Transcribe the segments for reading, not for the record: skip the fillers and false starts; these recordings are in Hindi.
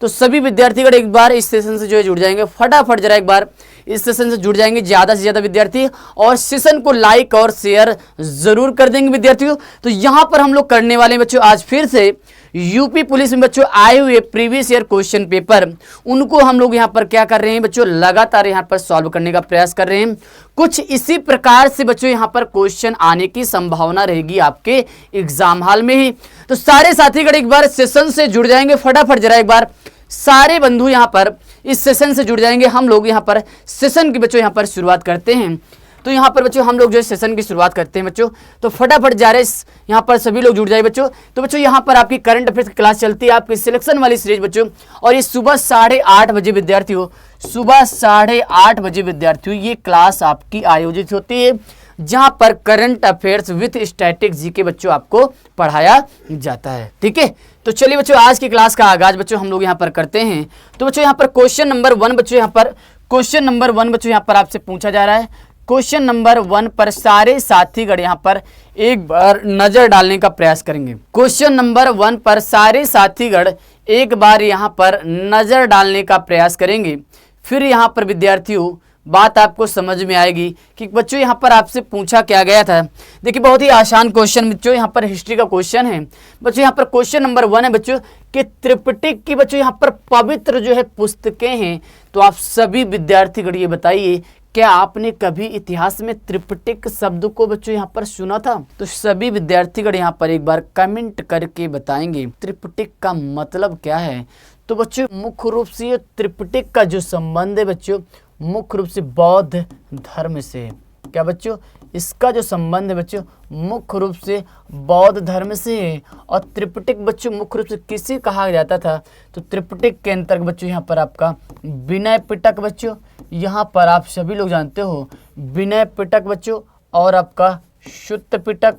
तो सभी विद्यार्थीगण एक बार इस सेशन से जो है जुड़ जाएंगे, फटाफट जरा एक बार इस सेशन से जुड़ जाएंगे ज़्यादा से ज़्यादा विद्यार्थी, और सेशन को लाइक और शेयर जरूर कर देंगे विद्यार्थियों। तो यहाँ पर हम लोग करने वाले हैं बच्चों आज फिर से यूपी पुलिस में बच्चों आए हुए प्रीवियस ईयर क्वेश्चन पेपर, उनको हम लोग यहाँ पर क्या कर रहे हैं बच्चों, लगातार यहाँ पर सॉल्व करने का प्रयास कर रहे हैं। कुछ इसी प्रकार से बच्चों यहाँ पर क्वेश्चन आने की संभावना रहेगी आपके एग्जाम हॉल में ही। तो सारे साथीगण एक बार सेशन से जुड़ जाएंगे, फटाफट जरा एक बार सारे बंधु यहाँ पर इस सेशन से जुड़ जाएंगे। हम लोग यहाँ पर सेशन की बच्चों यहाँ पर शुरुआत करते हैं। तो यहाँ पर बच्चों हम लोग जो है सेशन की शुरुआत करते हैं बच्चों, तो फटाफट जा रहे यहाँ पर सभी लोग जुड़ जाए बच्चों। तो बच्चों यहाँ पर आपकी करंट अफेयर्स की क्लास चलती है, आपकी सिलेक्शन वाली सीरीज बच्चों, और ये सुबह 8:30 बजे विद्यार्थियों, सुबह 8:30 बजे विद्यार्थियों ये क्लास आपकी आयोजित होती है, जहाँ पर current affairs with static GK बच्चों आपको पढ़ाया जाता है। ठीक है, तो चलिए बच्चों आज की क्लास का आगाज बच्चों हम लोग यहाँ पर करते हैं। तो बच्चों यहाँ पर क्वेश्चन नंबर 1 बच्चों यहाँ पर क्वेश्चन नंबर 1 बच्चों यहाँ पर आपसे पूछा जा रहा है। क्वेश्चन नंबर 1 पर सारे साथीगण यहाँ पर एक बार नजर डालने का प्रयास करेंगे। क्वेश्चन नंबर 1 पर सारे साथीगण एक बार यहाँ पर नजर डालने का प्रयास करेंगे, फिर यहाँ पर विद्यार्थियों बात आपको समझ में आएगी कि बच्चों यहाँ पर आपसे पूछा क्या गया था। देखिए बहुत ही आसान क्वेश्चन बच्चों यहाँ पर हिस्ट्री का क्वेश्चन है बच्चों। यहाँ पर क्वेश्चन नंबर 1 है बच्चों कि त्रिपिटक की बच्चों यहाँ पर पवित्र जो है पुस्तकें हैं। तो आप सभी विद्यार्थीगण ये बताइए, क्या आपने कभी इतिहास में त्रिपिटक शब्द को बच्चों यहाँ पर सुना था? तो सभी विद्यार्थीगण यहाँ पर एक बार कमेंट करके बताएंगे त्रिपिटक का मतलब क्या है। तो बच्चों मुख्य रूप से ये त्रिपिटक का जो संबंध है बच्चों मुख्य रूप से बौद्ध धर्म से है। क्या बच्चों, इसका जो संबंध है बच्चों मुख्य रूप से बौद्ध धर्म से है। और त्रिपिटक बच्चों मुख्य रूप से किसे कहा जाता था? तो त्रिपिटक के अंतर्गत बच्चों यहाँ पर आपका विनय पिटक बच्चों, यहाँ पर आप सभी लोग जानते हो विनय पिटक बच्चों, और आपका शुद्ध पिटक,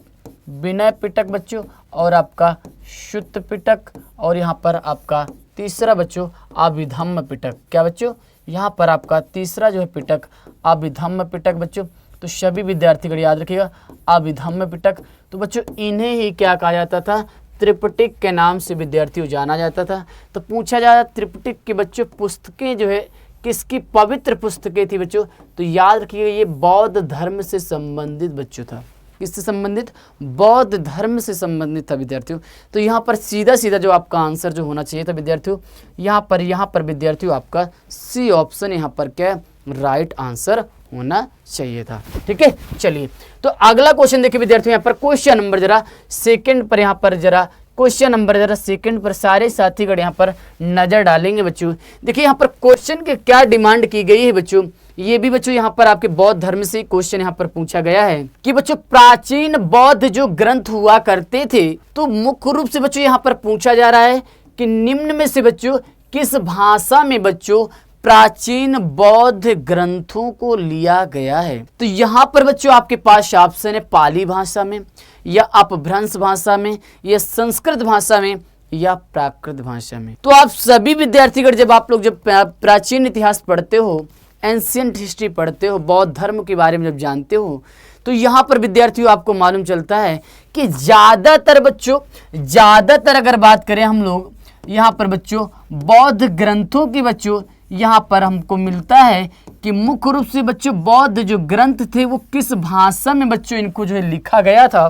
विनय पिटक बच्चों, और आपका शुद्ध पिटक, और यहाँ पर आपका तीसरा बच्चों अभिधम्म पिटक। क्या बच्चों, यहाँ पर आपका तीसरा जो है पिटक अभिधम्म पिटक बच्चों। तो सभी विद्यार्थीगण याद रखिएगा अभिधम्म पिटक। तो बच्चों इन्हें ही क्या कहा जाता था? त्रिपिटक के नाम से विद्यार्थियों जाना जाता था। तो पूछा जा रहा त्रिपिटक के बच्चों पुस्तकें जो है किसकी पवित्र पुस्तकें थी बच्चों? तो याद रखिएगा ये बौद्ध धर्म से संबंधित बच्चों था। किससे संबंधित? बौद्ध धर्म से संबंधित था विद्यार्थियों। तो यहाँ पर सीधा सीधा जो आपका आंसर जो होना चाहिए था विद्यार्थियों, यहाँ पर विद्यार्थियों आपका सी ऑप्शन यहाँ पर क्या राइट आंसर होना चाहिए था। ठीक है, चलिए तो अगला क्वेश्चन देखिए विद्यार्थियों, यहाँ पर क्वेश्चन नंबर जरा सेकंड पर, यहाँ पर जरा क्वेश्चन नंबर जरा सेकंड पर सारे साथीगण यहाँ पर नजर डालेंगे बच्चों। देखिए यहाँ पर क्वेश्चन के क्या डिमांड की गई है बच्चों, ये भी बच्चों यहाँ पर आपके बौद्ध धर्म से क्वेश्चन यहाँ पर पूछा गया है कि बच्चों प्राचीन बौद्ध जो ग्रंथ हुआ करते थे, तो मुख्य रूप से बच्चों यहाँ पर पूछा जा रहा है कि निम्न में से बच्चों किस भाषा में बच्चों प्राचीन बौद्ध ग्रंथों को लिया गया है? तो यहाँ पर बच्चों आपके पास ऑप्शन है पाली भाषा में, या अपभ्रंश भाषा में, या संस्कृत भाषा में, या प्राकृत भाषा में। तो आप सभी विद्यार्थीगण जब आप लोग जब प्राचीन इतिहास पढ़ते हो, एंशियंट हिस्ट्री पढ़ते हो, बौद्ध धर्म के बारे में जब जानते हो, तो यहाँ पर विद्यार्थियों आपको मालूम चलता है कि ज़्यादातर बच्चों, ज़्यादातर अगर बात करें हम लोग यहाँ पर बच्चों बौद्ध ग्रंथों की बच्चों यहाँ पर हमको मिलता है कि मुख्य रूप से बच्चों बौद्ध जो ग्रंथ थे वो किस भाषा में बच्चों इनको जो है लिखा गया था।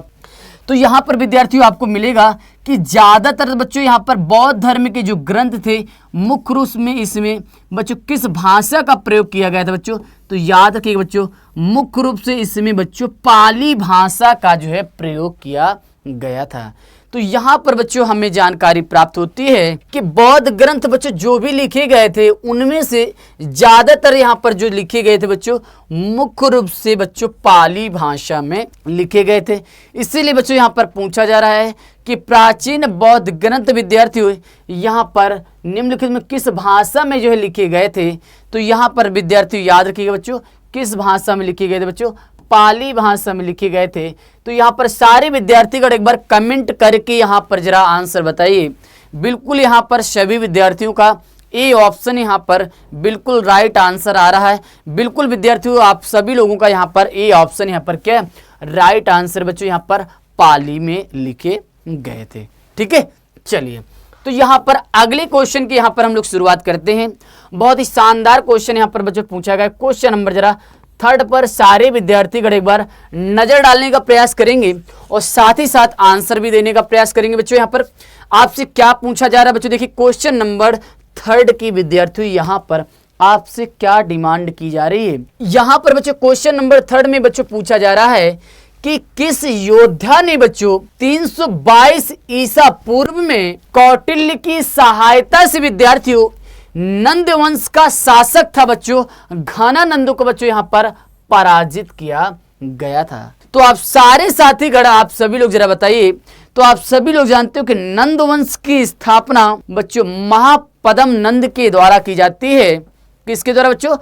तो यहाँ पर विद्यार्थियों आपको मिलेगा कि ज़्यादातर बच्चों यहाँ पर बौद्ध धर्म के जो ग्रंथ थे मुख्य रूप में इसमें बच्चों किस भाषा का प्रयोग किया गया था बच्चों? तो याद रखिएगा बच्चों मुख्य रूप से इसमें बच्चों पाली भाषा का जो है प्रयोग किया गया था। तो यहाँ पर बच्चों हमें जानकारी प्राप्त होती है कि बौद्ध ग्रंथ बच्चों जो भी लिखे गए थे उनमें से ज्यादातर यहाँ पर जो लिखे गए थे बच्चों मुख्य रूप से बच्चों पाली भाषा में लिखे गए थे। इसीलिए बच्चों यहाँ पर पूछा जा रहा है कि प्राचीन बौद्ध ग्रंथ विद्यार्थियों यहाँ पर निम्नलिखित में किस भाषा में जो है लिखे गए थे? तो यहाँ पर विद्यार्थियों याद रखिएगा बच्चों किस भाषा में लिखे गए थे बच्चों? पाली भाषा में लिखे गए थे। तो यहाँ पर सारे विद्यार्थीगण एक बार कमेंट करके यहाँ पर जरा आंसर बताइए। बिल्कुल यहाँ पर सभी विद्यार्थियों का ए ऑप्शन यहाँ पर बिल्कुल राइट आंसर आ रहा है। बिल्कुल विद्यार्थियों आप सभी लोगों का यहाँ पर ए ऑप्शन यहाँ पर क्या राइट आंसर बच्चों यहाँ पर पाली में लिखे गए थे। ठीक है, चलिए तो यहाँ पर अगले क्वेश्चन की यहाँ पर हम लोग शुरुआत करते हैं। बहुत ही शानदार क्वेश्चन यहाँ पर बच्चों पूछा गया। क्वेश्चन नंबर जरा 3 पर सारे विद्यार्थीगण एक बार नजर डालने का प्रयास करेंगे और साथ ही साथ आंसर भी देने का प्रयास करेंगे। बच्चों यहाँ पर आपसे क्या पूछा जा रहा है बच्चों, देखिए क्वेश्चन नंबर 3 की विद्यार्थी यहाँ पर आपसे क्या डिमांड की जा रही है। यहाँ पर बच्चों क्वेश्चन नंबर 3 में बच्चों पूछा जा रहा है कि किस योद्धा ने बच्चों 322 ईसा पूर्व में कौटिल्य की सहायता से विद्यार्थियों नंद वंश का शासक था बच्चों घनानंद को बच्चों यहाँ पर पराजित किया गया था। तो आप सारे साथीगण आप सभी लोग जरा बताइए, तो आप सभी लोग जानते हो कि नंद वंश की स्थापना बच्चों महापद्म नंद के द्वारा की जाती है। किसके द्वारा बच्चों?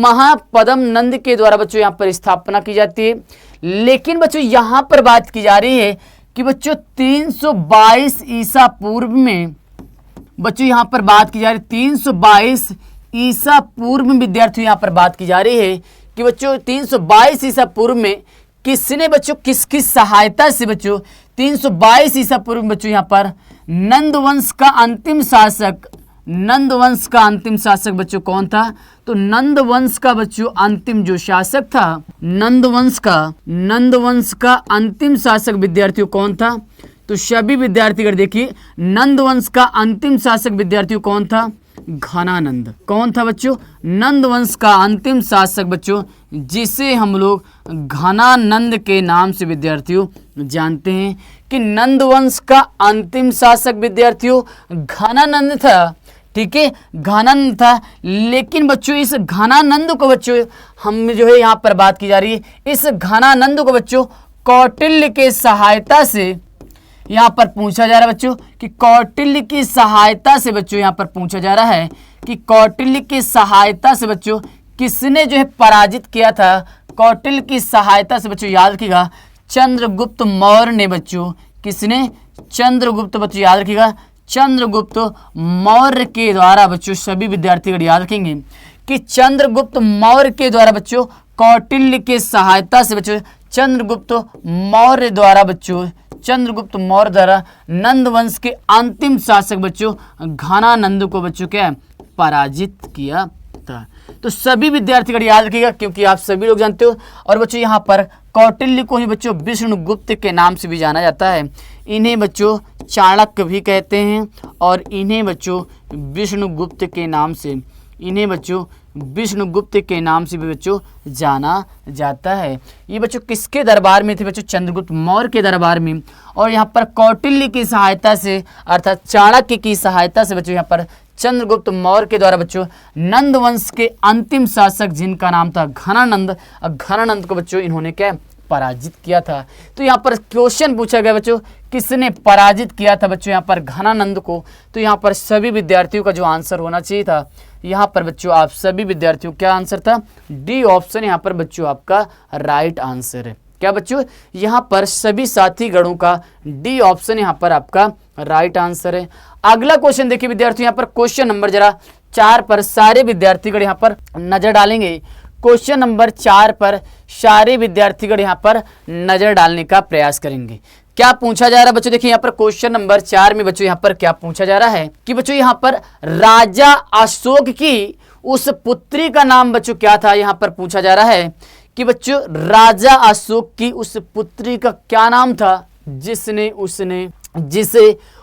महापद्म नंद के द्वारा बच्चों यहाँ पर स्थापना की जाती है। लेकिन बच्चों यहाँ पर बात की जा रही है कि बच्चों 322 ईसा पूर्व में बच्चों यहाँ पर बात की जा रही है 322 ईसा पूर्व में विद्यार्थियों यहाँ पर बात की जा रही है कि बच्चों 322 ईसा पूर्व में किसने बच्चों किसकी सहायता से बच्चों 322 ईसा पूर्व में बच्चों यहाँ पर नंद वंश का अंतिम शासक बच्चों कौन था? तो नंद वंश का बच्चों अंतिम जो शासक था, नंद वंश का अंतिम शासक विद्यार्थियों कौन था? तो सभी विद्यार्थीगण देखिए, नंद वंश का अंतिम शासक विद्यार्थियों कौन था? घनानंद। कौन था बच्चों? नंद वंश का अंतिम शासक बच्चों, जिसे हम लोग घनानंद के नाम से विद्यार्थियों जानते हैं कि नंद वंश का अंतिम शासक विद्यार्थियों घनानंद था। ठीक है, घनानंद था। लेकिन बच्चों इस घनानंद को बच्चों हम जो है यहाँ पर बात की जा रही है, इस घनानंद को बच्चों कौटिल्य के सहायता से यहाँ पर पूछा जा रहा है बच्चों कि कौटिल्य की सहायता से बच्चों यहाँ पर पूछा जा रहा है कि कौटिल्य की सहायता से बच्चों किसने जो है पराजित किया था? कौटिल्य की सहायता से बच्चों याद रखिएगा चंद्रगुप्त मौर्य ने बच्चों, किसने? चंद्रगुप्त बच्चों याद रखिएगा चंद्रगुप्त मौर्य के द्वारा बच्चों, सभी विद्यार्थीगण याद रखेंगे कि चंद्रगुप्त मौर्य के द्वारा बच्चों कौटिल्य के सहायता से बच्चों चंद्रगुप्त मौर्य द्वारा नंद वंश के अंतिम शासक बच्चों घनानंद को बच्चों क्या पराजित किया था। तो सभी विद्यार्थीगण याद रखिएगा क्योंकि आप सभी लोग जानते हो। और बच्चों यहाँ पर कौटिल्य को ही बच्चों विष्णुगुप्त के नाम से भी जाना जाता है। इन्हें बच्चों चाणक्य भी कहते हैं और इन्हें बच्चों विष्णुगुप्त के नाम से भी बच्चों जाना जाता है। ये बच्चों किसके दरबार में थे बच्चों? चंद्रगुप्त मौर्य के दरबार में। और यहाँ पर कौटिल्य की सहायता से अर्थात चाणक्य की सहायता से बच्चों यहाँ पर चंद्रगुप्त मौर्य के द्वारा बच्चों नंद वंश के अंतिम शासक जिनका नाम था घनानंद को बच्चों इन्होंने क्या पराजित किया था। तो यहाँ पर क्वेश्चन पूछा गया बच्चों किसने पराजित किया था बच्चों यहाँ पर घनानंद को। तो यहाँ पर सभी विद्यार्थियों का जो आंसर होना चाहिए था यहाँ पर बच्चों आप सभी विद्यार्थियों क्या आंसर था? डी ऑप्शन यहाँ पर बच्चों आपका राइट आंसर है। क्या बच्चों? यहाँ पर सभी साथी गणों का डी ऑप्शन यहाँ पर आपका राइट आंसर है। अगला क्वेश्चन देखिए विद्यार्थियों, यहाँ पर क्वेश्चन नंबर जरा 4 पर सारे विद्यार्थीगण यहाँ पर नजर डालेंगे। क्वेश्चन नंबर 4 पर सारे विद्यार्थीगण यहाँ पर नजर डालने का प्रयास करेंगे। क्या पूछा जा रहा है बच्चों? देखिए यहाँ पर क्वेश्चन नंबर 4 में बच्चों यहाँ पर क्या पूछा जा रहा है कि बच्चों यहाँ पर राजा अशोक की उस पुत्री का नाम बच्चों क्या था? यहाँ पर पूछा जा रहा है कि बच्चों राजा अशोक की उस पुत्री का क्या नाम था जिसे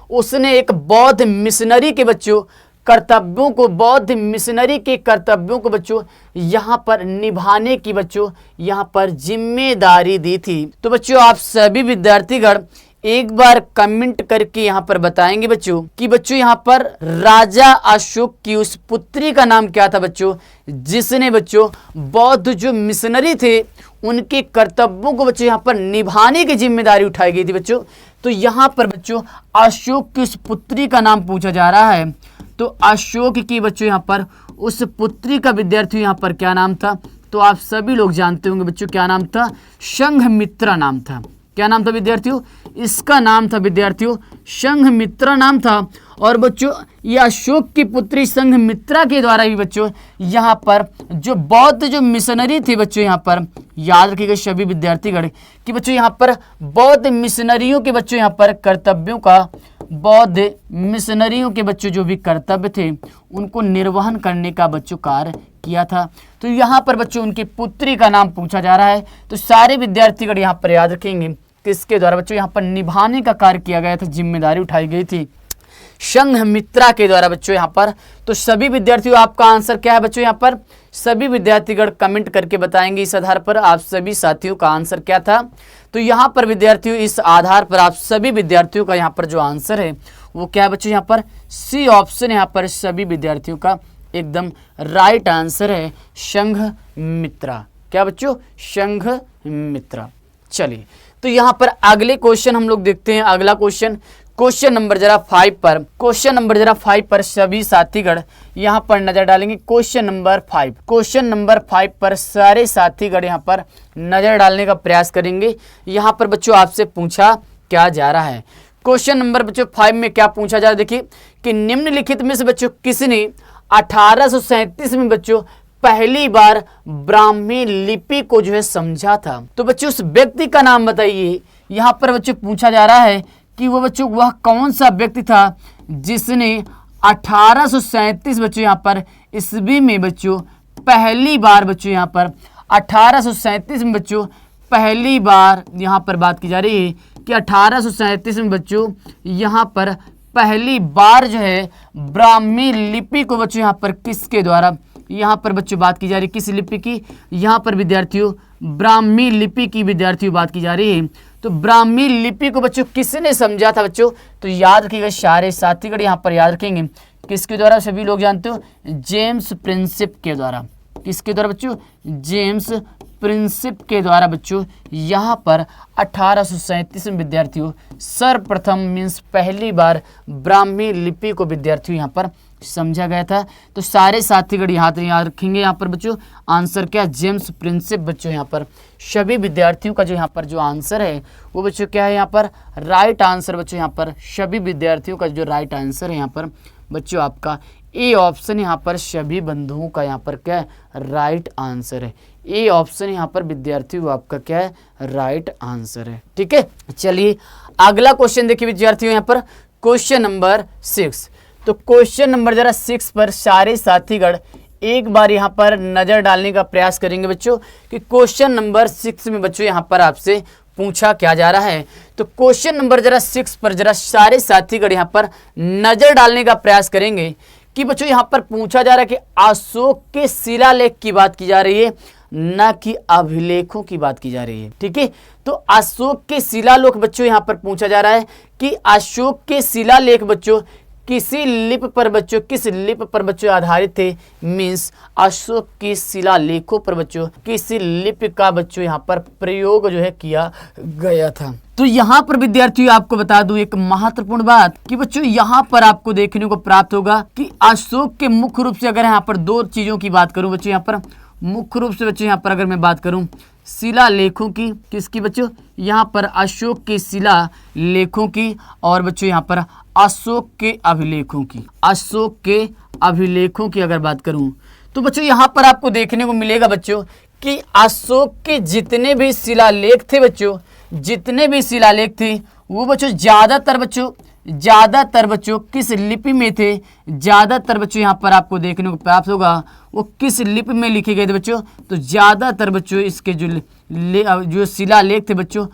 उसने एक बौद्ध मिशनरी के बच्चों बौद्ध मिशनरी के कर्तव्यों को बच्चों यहाँ पर निभाने की बच्चों यहाँ पर जिम्मेदारी दी थी। तो बच्चों आप सभी विद्यार्थीगण एक बार कमेंट करके यहाँ पर बताएंगे बच्चों कि बच्चों यहाँ पर राजा अशोक की उस पुत्री का नाम क्या था बच्चों जिसने बच्चों बौद्ध जो मिशनरी थे उनके कर्तव्यों को बच्चों यहाँ पर निभाने की जिम्मेदारी उठाई गई थी बच्चों। तो यहाँ पर बच्चों अशोक की उस पुत्री का नाम पूछा जा रहा है। तो अशोक की बच्चों यहाँ पर उस पुत्री का विद्यार्थी यहाँ पर क्या नाम था? तो आप सभी लोग जानते होंगे बच्चों क्या नाम था? संघमित्रा नाम था। क्या नाम था विद्यार्थियों? इसका नाम था विद्यार्थियों संघमित्रा नाम था। और बच्चों ये अशोक की पुत्री संघमित्रा के द्वारा भी बच्चों यहाँ पर जो बौद्ध जो मिशनरी थे बच्चों, यहाँ पर याद रखिएगा सभी विद्यार्थीगण कि बच्चों यहाँ पर बौद्ध मिशनरियों के बच्चों यहाँ पर कर्तव्यों का, बौद्ध मिशनरियों के बच्चों जो भी कर्तव्य थे उनको निर्वहन करने का बच्चों कार्य किया था। तो यहाँ पर बच्चों उनकी पुत्री का नाम पूछा जा रहा है। तो सारे विद्यार्थीगण यहाँ पर याद रखेंगे किसके द्वारा बच्चों यहाँ पर निभाने का कार्य किया गया था, जिम्मेदारी उठाई गई थी संघमित्रा के द्वारा बच्चों यहाँ पर। तो सभी विद्यार्थियों आपका आंसर क्या है बच्चों, यहाँ पर सभी विद्यार्थीगण कमेंट करके बताएंगे इस आधार पर आप सभी साथियों का आंसर क्या था। तो यहाँ पर विद्यार्थियों इस आधार पर आप सभी विद्यार्थियों का यहाँ पर जो आंसर है वो क्या है बच्चों, यहाँ पर सी ऑप्शन यहाँ पर सभी विद्यार्थियों का एकदम राइट आंसर है संघमित्रा। क्या बच्चों, संघमित्रा। चलिए तो यहाँ पर अगले क्वेश्चन हम लोग देखते हैं। अगला क्वेश्चन नंबर जरा 5 पर, क्वेश्चन नंबर जरा 5 पर सभी साथीगण यहाँ पर नजर डालेंगे। क्वेश्चन नंबर 5 पर सारे साथीगण यहाँ पर नजर डालने का प्रयास करेंगे। यहाँ पर बच्चों आपसे पूछा क्या जा रहा है। क्वेश्चन नंबर बच्चों 5 में क्या पूछा जा रहा है, देखिए कि निम्नलिखित में से बच्चों किसने 1837 में बच्चों पहली बार ब्राह्मी लिपि को जो है समझा था। तो बच्चों उस व्यक्ति का नाम बताइए। यहाँ पर बच्चों पूछा जा रहा है कि वो बच्चों वह कौन सा व्यक्ति था जिसने 1837 बच्चों यहाँ पर ईस्वी में बच्चों पहली बार बच्चों यहाँ पर 1837 में बच्चों पहली बार यहाँ पर बात की जा रही है कि 1837 में बच्चों यहाँ पर पहली बार जो है ब्राह्मी लिपि को बच्चों यहाँ पर किसके द्वारा यहाँ पर बच्चों बात की जा रही है, किस लिपि की, यहाँ पर विद्यार्थियों ब्राह्मी लिपि की विद्यार्थियों बात की जा रही है। तो ब्राह्मी लिपि को बच्चों किसने समझा था बच्चों, तो याद रखिएगा सारे साथीगण यहाँ पर याद रखेंगे किसके द्वारा, सभी लोग जानते हो जेम्स प्रिंसिप के द्वारा। किसके द्वारा बच्चों, जेम्स प्रिंसिप के द्वारा बच्चों यहाँ पर 1837 में विद्यार्थियों सर्वप्रथम मीन्स पहली बार ब्राह्मी लिपि को विद्यार्थियों यहाँ पर समझा गया था। तो सारे साथीगण यहाँ याद रखेंगे यहाँ पर बच्चों आंसर क्या, जेम्स प्रिंसिप बच्चों यहाँ पर सभी विद्यार्थियों का जो यहाँ पर जो आंसर है वो बच्चों क्या है, यहाँ पर राइट आंसर बच्चों यहाँ पर सभी विद्यार्थियों का जो राइट आंसर है यहाँ पर बच्चों आपका ए ऑप्शन यहाँ पर सभी बंधुओं का यहाँ पर क्या है, राइट आंसर है। ए ऑप्शन यहाँ पर विद्यार्थियों आपका क्या है, राइट आंसर है। ठीक है, चलिए अगला क्वेश्चन देखिए विद्यार्थियों यहाँ पर क्वेश्चन नंबर 6। तो क्वेश्चन नंबर जरा 6 पर सारे साथीगण एक बार यहाँ पर नजर डालने का प्रयास करेंगे बच्चों कि क्वेश्चन नंबर 6 में बच्चों यहाँ पर आपसे पूछा क्या जा रहा है। तो क्वेश्चन नंबर जरा 6 पर जरा सारे साथीगण यहाँ पर नजर डालने का प्रयास करेंगे कि बच्चों यहाँ पर पूछा जा रहा है कि अशोक के शिलालेख की बात की जा रही है, न कि अभिलेखों की बात की जा रही है। ठीक है, तो अशोक के शिलालेख बच्चों यहाँ पर पूछा जा रहा है कि अशोक के शिलालेख बच्चों किसी लिपि पर बच्चों, किस लिपि पर बच्चों आधारित थे, मीन्स अशोक के शिलालेखों पर बच्चों किसी लिपि का बच्चों यहाँ पर प्रयोग जो है किया गया था। तो यहाँ पर विद्यार्थियों आपको बता दूं एक महत्वपूर्ण बात कि बच्चों यहाँ पर आपको देखने को प्राप्त होगा कि अशोक के मुख्य रूप से अगर यहाँ पर दो चीजों की बात करूं बच्चों, यहाँ पर मुख्य रूप से बच्चों यहाँ पर अगर मैं बात करूं शिलालेखों की, किसकी बच्चों, यहाँ पर अशोक के शिलालेखों की और बच्चों यहाँ पर अशोक के अभिलेखों की, अशोक के अभिलेखों की अगर बात करूं तो बच्चों यहाँ पर आपको देखने को मिलेगा बच्चों कि अशोक के जितने भी शिलालेख थे बच्चों, जितने भी शिलालेख थे वो बच्चों ज़्यादातर बच्चों किस लिपि में थे, ज़्यादातर बच्चों यहाँ पर आपको देखने को प्राप्त होगा वो किस लिपि में लिखे गए थे बच्चों। तो ज़्यादातर बच्चों इसके जो शिलालेख थे बच्चों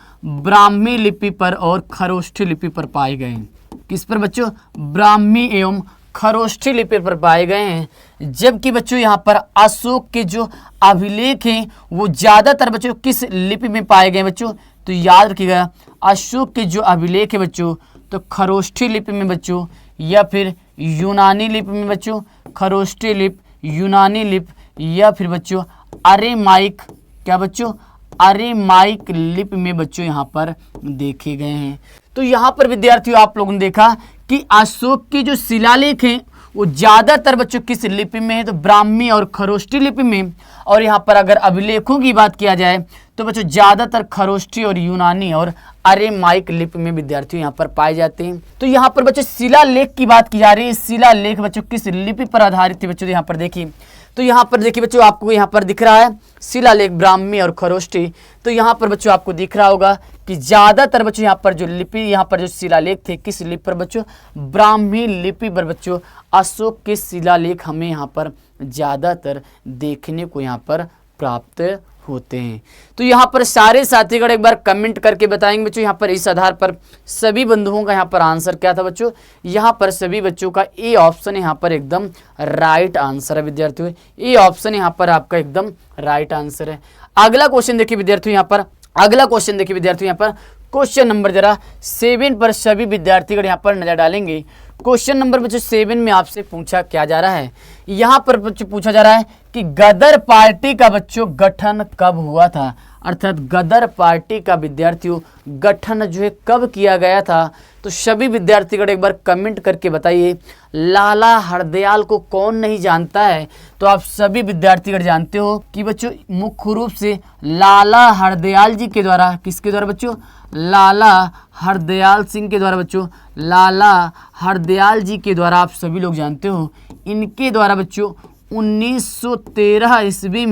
ब्राह्मी लिपि पर और खरोष्ठी लिपि पर पाए गए हैं। किस पर बच्चों, ब्राह्मी एवं खरोष्ठी लिपि पर पाए गए हैं। जबकि बच्चों यहाँ पर अशोक के जो अभिलेख हैं वो ज़्यादातर बच्चों किस लिपि में पाए गए बच्चों, तो याद रखिएगा अशोक के जो अभिलेख है बच्चों तो खरोष्ठी लिपि में बच्चों या फिर यूनानी लिपि में बच्चों, खरोष्ठी लिपि, यूनानी लिपि या फिर बच्चों अरेमाइक, क्या बच्चों, अरेमाइक लिपि में बच्चों यहाँ पर देखे गए हैं। तो यहाँ पर विद्यार्थियों आप लोगों ने देखा कि अशोक के जो शिलालेख हैं वो ज्यादातर बच्चों किस लिपि में है, तो ब्राह्मी और खरोष्टी लिपि में। और यहाँ पर अगर अभिलेखों की बात किया जाए तो बच्चों ज्यादातर खरोष्टी और यूनानी और अरेमाइक लिपि में विद्यार्थी यहाँ पर पाए जाते हैं। तो यहाँ पर बच्चों शिलालेख की बात की जा रही है। शिलालेख बच्चों किस लिपि पर आधारित थे बच्चों, यहाँ पर देखिए, तो यहाँ पर देखिए बच्चों आपको यहाँ पर दिख रहा है शिलालेख ब्राह्मी और खरोष्टी। तो यहाँ पर बच्चों आपको दिख रहा होगा कि ज्यादातर बच्चों यहाँ पर जो लिपि, यहाँ पर जो शिलालेख थे किस लिपि पर बच्चों, ब्राह्मी लिपि पर बच्चों अशोक के शिलालेख हमें यहाँ पर ज्यादातर देखने को यहाँ पर प्राप्त होते हैं। तो यहाँ पर सारे साथीगण एक बार कमेंट करके बताएंगे बच्चों, यहाँ पर इस आधार पर सभी बंधुओं का यहाँ पर आंसर क्या था बच्चों, यहाँ पर सभी बच्चों का ए ऑप्शन यहाँ पर एकदम राइट आंसर है विद्यार्थियों। ए ऑप्शन यहाँ पर आपका एकदम राइट आंसर है। अगला क्वेश्चन देखिए विद्यार्थियों, यहाँ पर अगला क्वेश्चन देखिए विद्यार्थियों, यहाँ पर क्वेश्चन नंबर जरा 7 पर सभी विद्यार्थीगण यहाँ पर नजर डालेंगे। क्वेश्चन नंबर बच्चों 7 में आपसे पूछा क्या जा रहा है, यहाँ पर बच्चों पूछा जा रहा है कि गदर पार्टी का बच्चों गठन कब हुआ था, अर्थात गदर पार्टी का विद्यार्थियों गठन जो है कब किया गया था। तो सभी विद्यार्थीगण एक बार कमेंट करके बताइए, लाला हरदयाल को कौन नहीं जानता है। तो आप सभी विद्यार्थीगण जानते हो कि बच्चों मुख्य रूप से लाला हरदयाल जी के द्वारा, किसके द्वारा बच्चों, लाला हरदयाल सिंह के द्वारा बच्चों, लाला हरदयाल जी के द्वारा आप सभी लोग जानते हो, इनके द्वारा बच्चों 1913 ईस्वी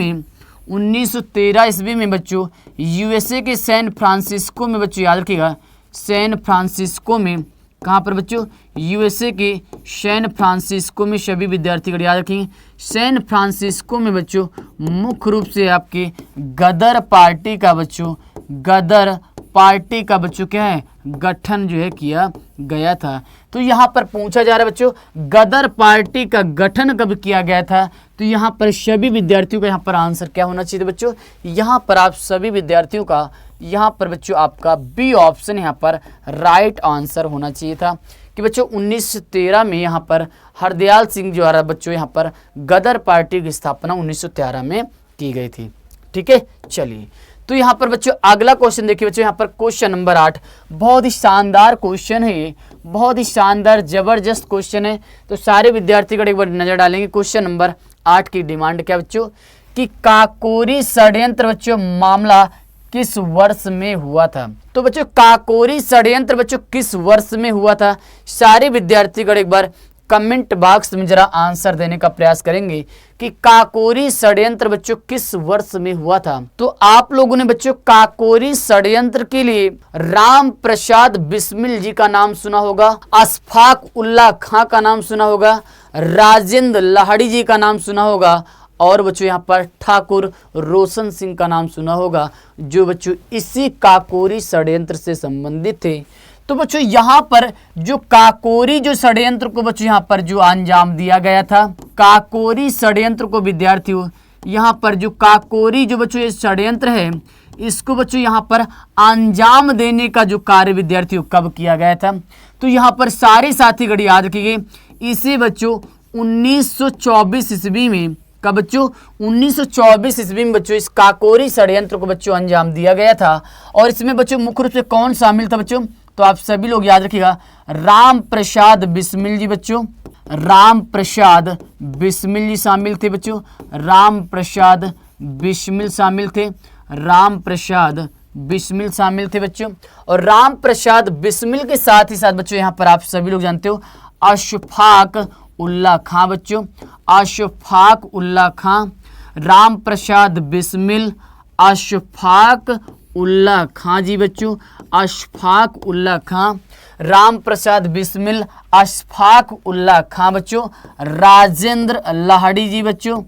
में बच्चों यूएसए के सैन फ्रांसिस्को में बच्चों याद रखिएगा, सैन फ्रांसिस्को में, कहाँ पर बच्चों, यूएसए के सैन फ्रांसिस्को में, सभी विद्यार्थीगण याद रखेंगे, सैन फ्रांसिस्को में बच्चों मुख्य रूप से आपके गदर पार्टी का बच्चों, गदर पार्टी का बच्चों क्या है, गठन जो है किया गया था। तो यहाँ पर पूछा जा रहा है बच्चों गदर पार्टी का गठन कब किया गया था। तो यहाँ पर सभी विद्यार्थियों का यहाँ पर आंसर क्या होना चाहिए बच्चों, यहाँ पर आप सभी विद्यार्थियों का यहाँ पर बच्चों आपका बी ऑप्शन यहाँ पर राइट आंसर होना चाहिए था कि बच्चों 1913 में यहाँ पर हरदयाल सिंह द्वारा बच्चों यहाँ पर गदर पार्टी की स्थापना 1913 में की गई थी। ठीक है, चलिए तो यहाँ पर बच्चों अगला क्वेश्चन देखिए बच्चों, यहाँ पर क्वेश्चन नंबर 8, बहुत ही शानदार क्वेश्चन है ये, बहुत ही शानदार जबरदस्त क्वेश्चन है। तो सारे विद्यार्थीगण एक बार नजर डालेंगे। क्वेश्चन नंबर 8 की डिमांड क्या बच्चों कि काकोरी षड्यंत्र बच्चों मामला किस वर्ष में हुआ था। तो बच्चों काकोरी षड्यंत्र बच्चों किस वर्ष में हुआ था, सारे विद्यार्थीगण एक बार कमेंट बॉक्स में जरा आंसर देने का प्रयास करेंगे कि काकोरी षड्यंत्र बच्चों किस वर्ष में हुआ था। तो आप लोगों ने बच्चों काकोरी षड्यंत्र के लिए राम प्रसाद बिस्मिल जी का नाम सुना होगा, अशफाक उल्लाह खां का नाम सुना होगा, राजेंद्र लाहिड़ी जी का नाम सुना होगा और बच्चों यहाँ पर ठाकुर रोशन सिंह का नाम सुना होगा, जो बच्चों इसी काकोरी षड्यंत्र से संबंधित थे। तो बच्चों यहाँ पर जो काकोरी जो षड्यंत्र को बच्चों यहाँ पर जो अंजाम दिया गया था, काकोरी षड्यंत्र को विद्यार्थियों यहाँ पर जो काकोरी जो बच्चों ये षड्यंत्र है, इसको बच्चों यहाँ पर अंजाम देने का जो कार्य विद्यार्थियों कब किया गया था। तो यहाँ पर सारे साथीगण याद रखिए, इसे बच्चों 1924 ईस्वी में, कब बच्चों 1924 ईस्वी में बच्चों इस काकोरी षड्यंत्र को बच्चों अंजाम दिया गया था। और इसमें बच्चों मुख्य रूप से कौन शामिल था बच्चों, तो आप सभी लोग याद रखिएगा, राम प्रसाद बिस्मिल जी बच्चों, राम प्रसाद बिस्मिल जी शामिल थे बच्चों, राम प्रसाद बिस्मिल शामिल थे, राम प्रसाद बिस्मिल शामिल थे बच्चों। और राम प्रसाद बिस्मिल के साथ ही साथ बच्चों यहाँ पर आप सभी लोग जानते हो अशफाक उल्लाह खां बच्चों, अशफाक उल्लाह खां, राम प्रसाद बिस्मिल, अशफाक उल्लाह खां जी बच्चों, अशफाक उल्लाह खां, राम प्रसाद बिस्मिल, अशफाक उल्लाह खां बच्चों, राजेंद्र लाहिड़ी जी बच्चों,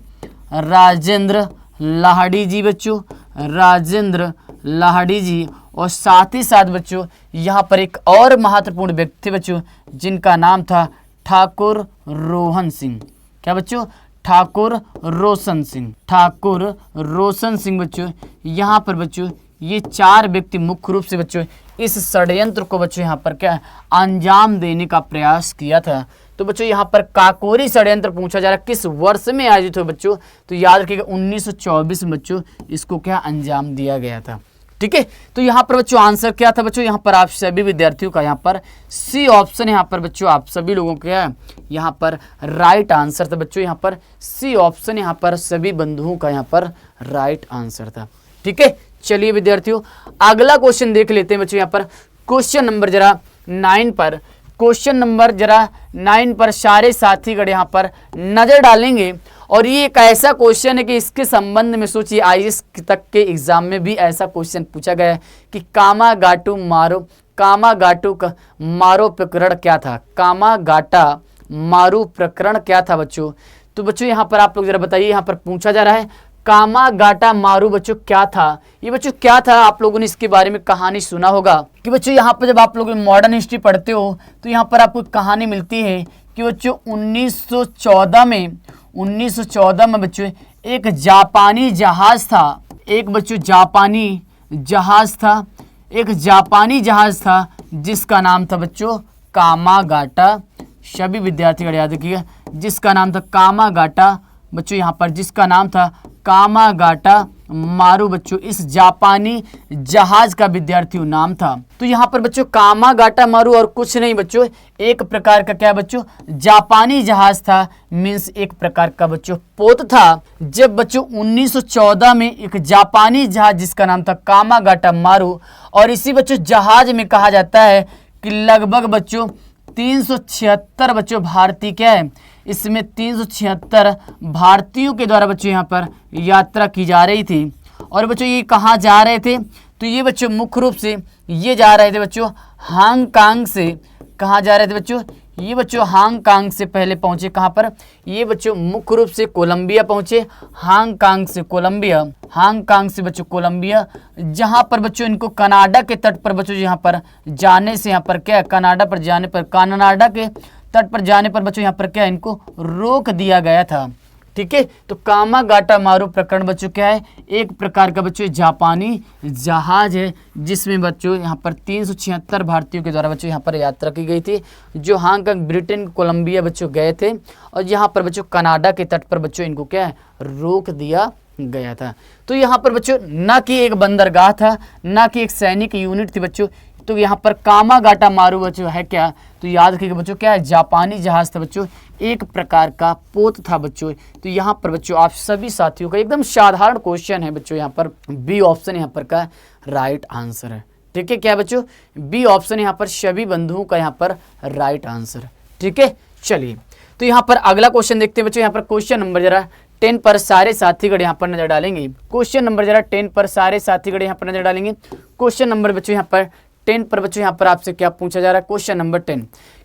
राजेंद्र लाहिड़ी जी बच्चों, राजेंद्र लाहिड़ी जी। और साथ ही साथ बच्चों यहाँ पर एक और महत्वपूर्ण व्यक्ति बच्चों जिनका नाम था ठाकुर रोहन सिंह। क्या बच्चों, ठाकुर रोशन सिंह, ठाकुर रोशन सिंह बच्चों। यहाँ पर बच्चों ये 4 व्यक्ति मुख्य रूप से बच्चों इस षड्यंत्र को बच्चों यहाँ पर क्या अंजाम देने का प्रयास किया था। तो बच्चों यहाँ पर काकोरी षड्यंत्र पूछा जा रहा है किस वर्ष में आयोजित हो बच्चों, तो याद रखिएगा 1924 में बच्चों इसको क्या अंजाम दिया गया था। ठीक है। तो यहाँ पर बच्चों आंसर क्या था बच्चों, यहाँ पर आप सभी विद्यार्थियों का यहाँ पर सी ऑप्शन यहाँ पर बच्चों आप सभी लोगों का यहाँ पर राइट आंसर था बच्चों। यहाँ पर सी ऑप्शन यहाँ पर सभी बंधुओं का यहाँ पर राइट आंसर था। ठीक है, चलिए विद्यार्थियों अगला क्वेश्चन देख लेते हैं बच्चों। यहाँ पर क्वेश्चन नंबर जरा 9 पर, क्वेश्चन नंबर जरा 9 पर सारे साथीगण यहाँ पर नजर डालेंगे। और ये एक ऐसा क्वेश्चन है कि इसके संबंध में सोचिए आईएएस तक के एग्जाम में भी ऐसा क्वेश्चन पूछा गया है कि कामागाटू मारो प्रकरण क्या था, कामागाटा मारू प्रकरण क्या था बच्चों। तो बच्चों यहाँ पर आप लोग जरा बताइए, यहाँ पर पूछा जा रहा है कामागाटा मारू बच्चों क्या था। ये बच्चों क्या था, आप लोगों ने इसके बारे में कहानी सुना होगा कि बच्चों यहाँ पर जब आप लोग मॉडर्न हिस्ट्री पढ़ते हो तो यहाँ पर आपको कहानी मिलती है कि बच्चों 1914 में बच्चों एक जापानी जहाज था, एक बच्चों जापानी जहाज था जिसका नाम था बच्चों कामागाटा। सभी विद्यार्थी याद रखिएगा, जिसका नाम था कामागाटा बच्चों, यहाँ पर जिसका नाम था कामागाटा मारू बच्चों, इस जापानी जहाज का विद्यार्थियों नाम था। तो यहाँ पर बच्चों कामागाटा मारू और कुछ नहीं बच्चों, एक प्रकार का क्या बच्चों जापानी जहाज था, मीन्स एक प्रकार का बच्चों पोत था। जब बच्चों 1914 में एक जापानी जहाज जिसका नाम था कामागाटा मारू, और इसी बच्चों जहाज में कहा जाता है कि लगभग बच्चों 376 बच्चों भारतीय क्या है, इसमें 376 भारतीयों के द्वारा बच्चों यहाँ पर यात्रा की जा रही थी। और बच्चों ये कहाँ जा रहे थे, तो ये बच्चों मुख्य रूप से ये जा रहे थे बच्चों हांगकांग से। कहाँ जा रहे थे बच्चों, ये बच्चों हांगकांग से पहले पहुंचे। कहाँ पर, ये बच्चों मुख्य रूप से कोलंबिया पहुंचे, हांगकांग से बच्चों कोलंबिया, जहां पर बच्चों इनको कनाडा के तट पर बच्चों यहाँ पर जाने से यहाँ पर क्या कनाडा के तट पर जाने पर बच्चों यहाँ पर क्या इनको रोक दिया गया था। ठीक है, तो कामागाटा मारू प्रकरण बच्चों क्या है, एक प्रकार का बच्चों जापानी जहाज है जिसमें बच्चों यहाँ पर 376 भारतीयों के द्वारा बच्चों यहाँ पर यात्रा की गई थी, जो हांगकांग ब्रिटेन कोलंबिया बच्चों गए थे। और यहाँ पर बच्चों कनाडा के तट पर बच्चों इनको क्या है रोक दिया गया था। तो यहाँ पर बच्चों न कि एक बंदरगाह था, न कि एक सैनिक यूनिट थी बच्चों, तो यहाँ पर कामागाटा मारू बच्चों है क्या, तो याद रखिएगा बच्चों क्या है जापानी जहाज था बच्चों, एक प्रकार का पोत था बच्चों। तो यहाँ पर बच्चों आप सभी साथियों का एकदम साधारण क्वेश्चन है बच्चों, यहाँ पर बी ऑप्शन यहाँ पर का राइट आंसर है। ठीक है, क्या बच्चों बी ऑप्शन यहाँ पर सभी बंधुओं का यहाँ पर राइट आंसर। ठीक है, चलिए तो यहाँ पर अगला क्वेश्चन देखते हैं बच्चों। यहाँ पर क्वेश्चन नंबर जरा 10 पर सारे साथीगण यहाँ पर नजर डालेंगे। क्वेश्चन नंबर जरा 10 पर सारे साथीगण यहाँ पर नजर डालेंगे। क्वेश्चन नंबर बच्चों यहाँ पर 10 पर बच्चों यहाँ पर आपसे क्या पूछा जा रहा है, क्वेश्चन नंबर 10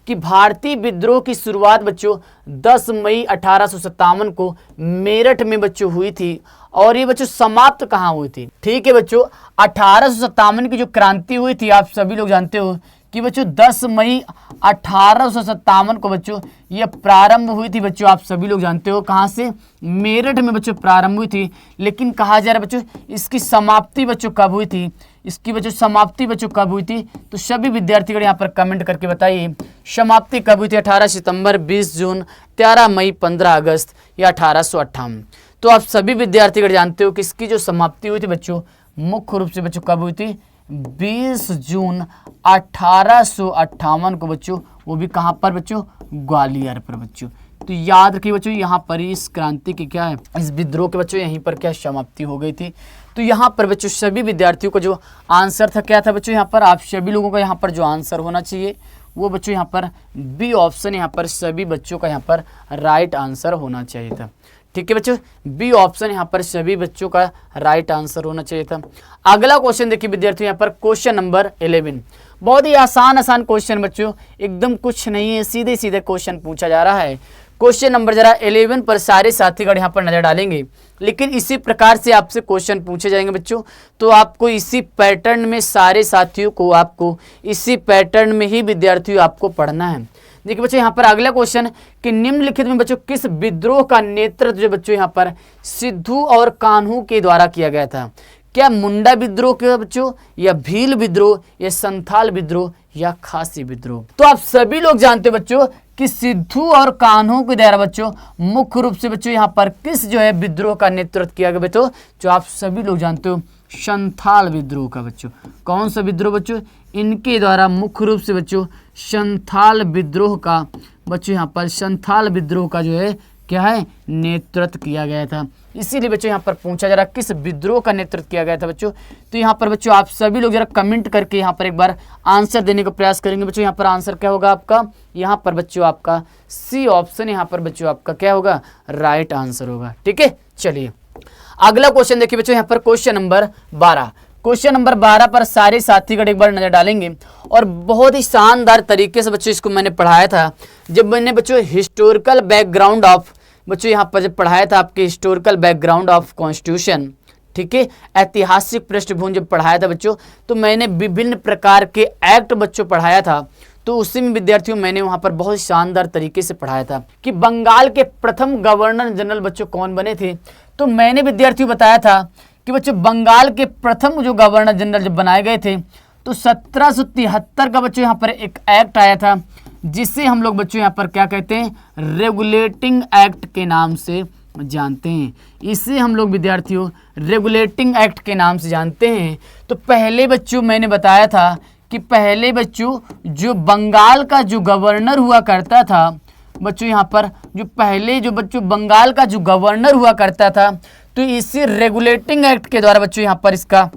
कि भारतीय विद्रोह की शुरुआत बच्चों 10 मई 1857 को मेरठ में बच्चों हुई थी, और ये बच्चों समाप्त कहाँ हुई थी। ठीक है बच्चों, 1857 की जो क्रांति हुई थी आप सभी लोग जानते हो कि बच्चों 10 मई 1857 को बच्चों ये प्रारंभ हुई थी बच्चों, आप सभी लोग जानते हो कहाँ से, मेरठ में बच्चों प्रारंभ हुई थी। लेकिन कहा जा रहा है बच्चों इसकी समाप्ति बच्चों कब हुई थी, इसकी बच्चों समाप्ति बच्चों कब हुई थी, तो सभी विद्यार्थीगण यहाँ पर कमेंट करके बताइए समाप्ति कब हुई थी। 18 सितंबर, 20 जून, 13 मई, 15 अगस्त या 1858। तो आप सभी विद्यार्थीगण जानते हो कि इसकी जो समाप्ति हुई थी बच्चों मुख्य रूप से बच्चों कब हुई थी, 20 जून 1858 को बच्चों, वो भी कहाँ पर बच्चों, ग्वालियर पर बच्चों। तो याद रखिए बच्चों यहाँ पर इस क्रांति की क्या है, इस विद्रोह के बच्चों यहीं पर क्या समाप्ति हो गई थी। तो यहाँ पर बच्चों सभी विद्यार्थियों का जो आंसर था क्या था बच्चों, यहाँ पर आप सभी लोगों का यहाँ पर जो आंसर होना चाहिए वो बच्चों यहाँ पर बी ऑप्शन यहाँ पर सभी बच्चों का यहाँ पर राइट आंसर होना चाहिए था। ठीक है बच्चों, बी ऑप्शन यहाँ पर सभी बच्चों का राइट आंसर होना चाहिए था। अगला क्वेश्चन देखिए विद्यार्थियों, यहाँ पर क्वेश्चन नंबर 11, बहुत ही आसान क्वेश्चन बच्चों, एकदम कुछ नहीं है, सीधे सीधे क्वेश्चन पूछा जा रहा है। क्वेश्चन नंबर जरा 11 पर सारे साथीगण यहाँ पर नजर डालेंगे, लेकिन इसी प्रकार से आपसे क्वेश्चन पूछे जाएंगे बच्चों। तो आपको इसी पैटर्न में सारे साथियों को आपको इसी पैटर्न में ही विद्यार्थियों आपको पढ़ना है। देखिए बच्चों यहाँ पर अगला क्वेश्चन कि निम्नलिखित में बच्चों किस विद्रोह का नेतृत्व जो बच्चों यहाँ पर सिद्धू और कान्हू के द्वारा किया गया था। क्या मुंडा विद्रोह के बच्चों, या भील विद्रोह, या संथाल विद्रोह, या खासी विद्रोह। तो आप सभी लोग जानते हो बच्चों कि सिद्धू और कान्हों के द्वारा बच्चों मुख्य रूप से बच्चों यहाँ पर किस जो है विद्रोह का नेतृत्व किया गया बच्चों, जो आप सभी लोग जानते हो संथाल विद्रोह का बच्चों। कौन सा विद्रोह बच्चों, इनके द्वारा मुख्य रूप से बच्चों संथाल विद्रोह का बच्चों यहाँ पर संथाल विद्रोह का जो है क्या है नेतृत्व किया गया था। इसीलिए बच्चों यहाँ पर पूछा जा रहा किस विद्रोह का नेतृत्व किया गया था बच्चों। तो यहाँ पर बच्चों आप सभी लोग जरा कमेंट करके यहाँ पर एक बार आंसर देने का प्रयास करेंगे बच्चों। यहाँ पर आंसर क्या होगा आपका, यहाँ पर बच्चों आपका सी ऑप्शन यहाँ पर बच्चों आपका क्या होगा, राइट आंसर होगा। ठीक है, चलिए अगला क्वेश्चन देखिए बच्चों, यहाँ पर क्वेश्चन नंबर 12। क्वेश्चन नंबर 12 पर सारे साथीगण एक बार नजर डालेंगे और बहुत ही शानदार तरीके से बच्चों इसको मैंने पढ़ाया था जब मैंने बच्चों हिस्टोरिकल बैकग्राउंड ऑफ बच्चों यहाँ पर जब पढ़ाया था आपके हिस्टोरिकल बैकग्राउंड ऑफ कॉन्स्टिट्यूशन। ठीक है, ऐतिहासिक पृष्ठभूमि जब पढ़ाया था बच्चों, तो मैंने विभिन्न प्रकार के एक्ट बच्चों पढ़ाया था। तो उसी में विद्यार्थियों मैंने वहां पर बहुत शानदार तरीके से पढ़ाया था कि बंगाल के प्रथम गवर्नर जनरल बच्चों कौन बने थे। तो मैंने विद्यार्थियों बताया था कि बच्चों बंगाल के प्रथम जो गवर्नर जनरल जब बनाए गए थे तो 1773 का बच्चों यहाँ पर एक एक्ट आया था जिसे हम लोग बच्चों यहाँ पर क्या कहते हैं, रेगुलेटिंग एक्ट के नाम से जानते हैं। इसे हम लोग विद्यार्थियों रेगुलेटिंग एक्ट के नाम से जानते हैं। तो पहले बच्चों मैंने बताया था कि पहले बच्चों जो बंगाल का जो गवर्नर हुआ करता था बच्चों, यहाँ पर जो पहले जो बच्चों बंगाल का जो गवर्नर हुआ करता था, तो इसी रेगुलेटिंग एक्ट के द्वारा बच्चों यहाँ पर इसका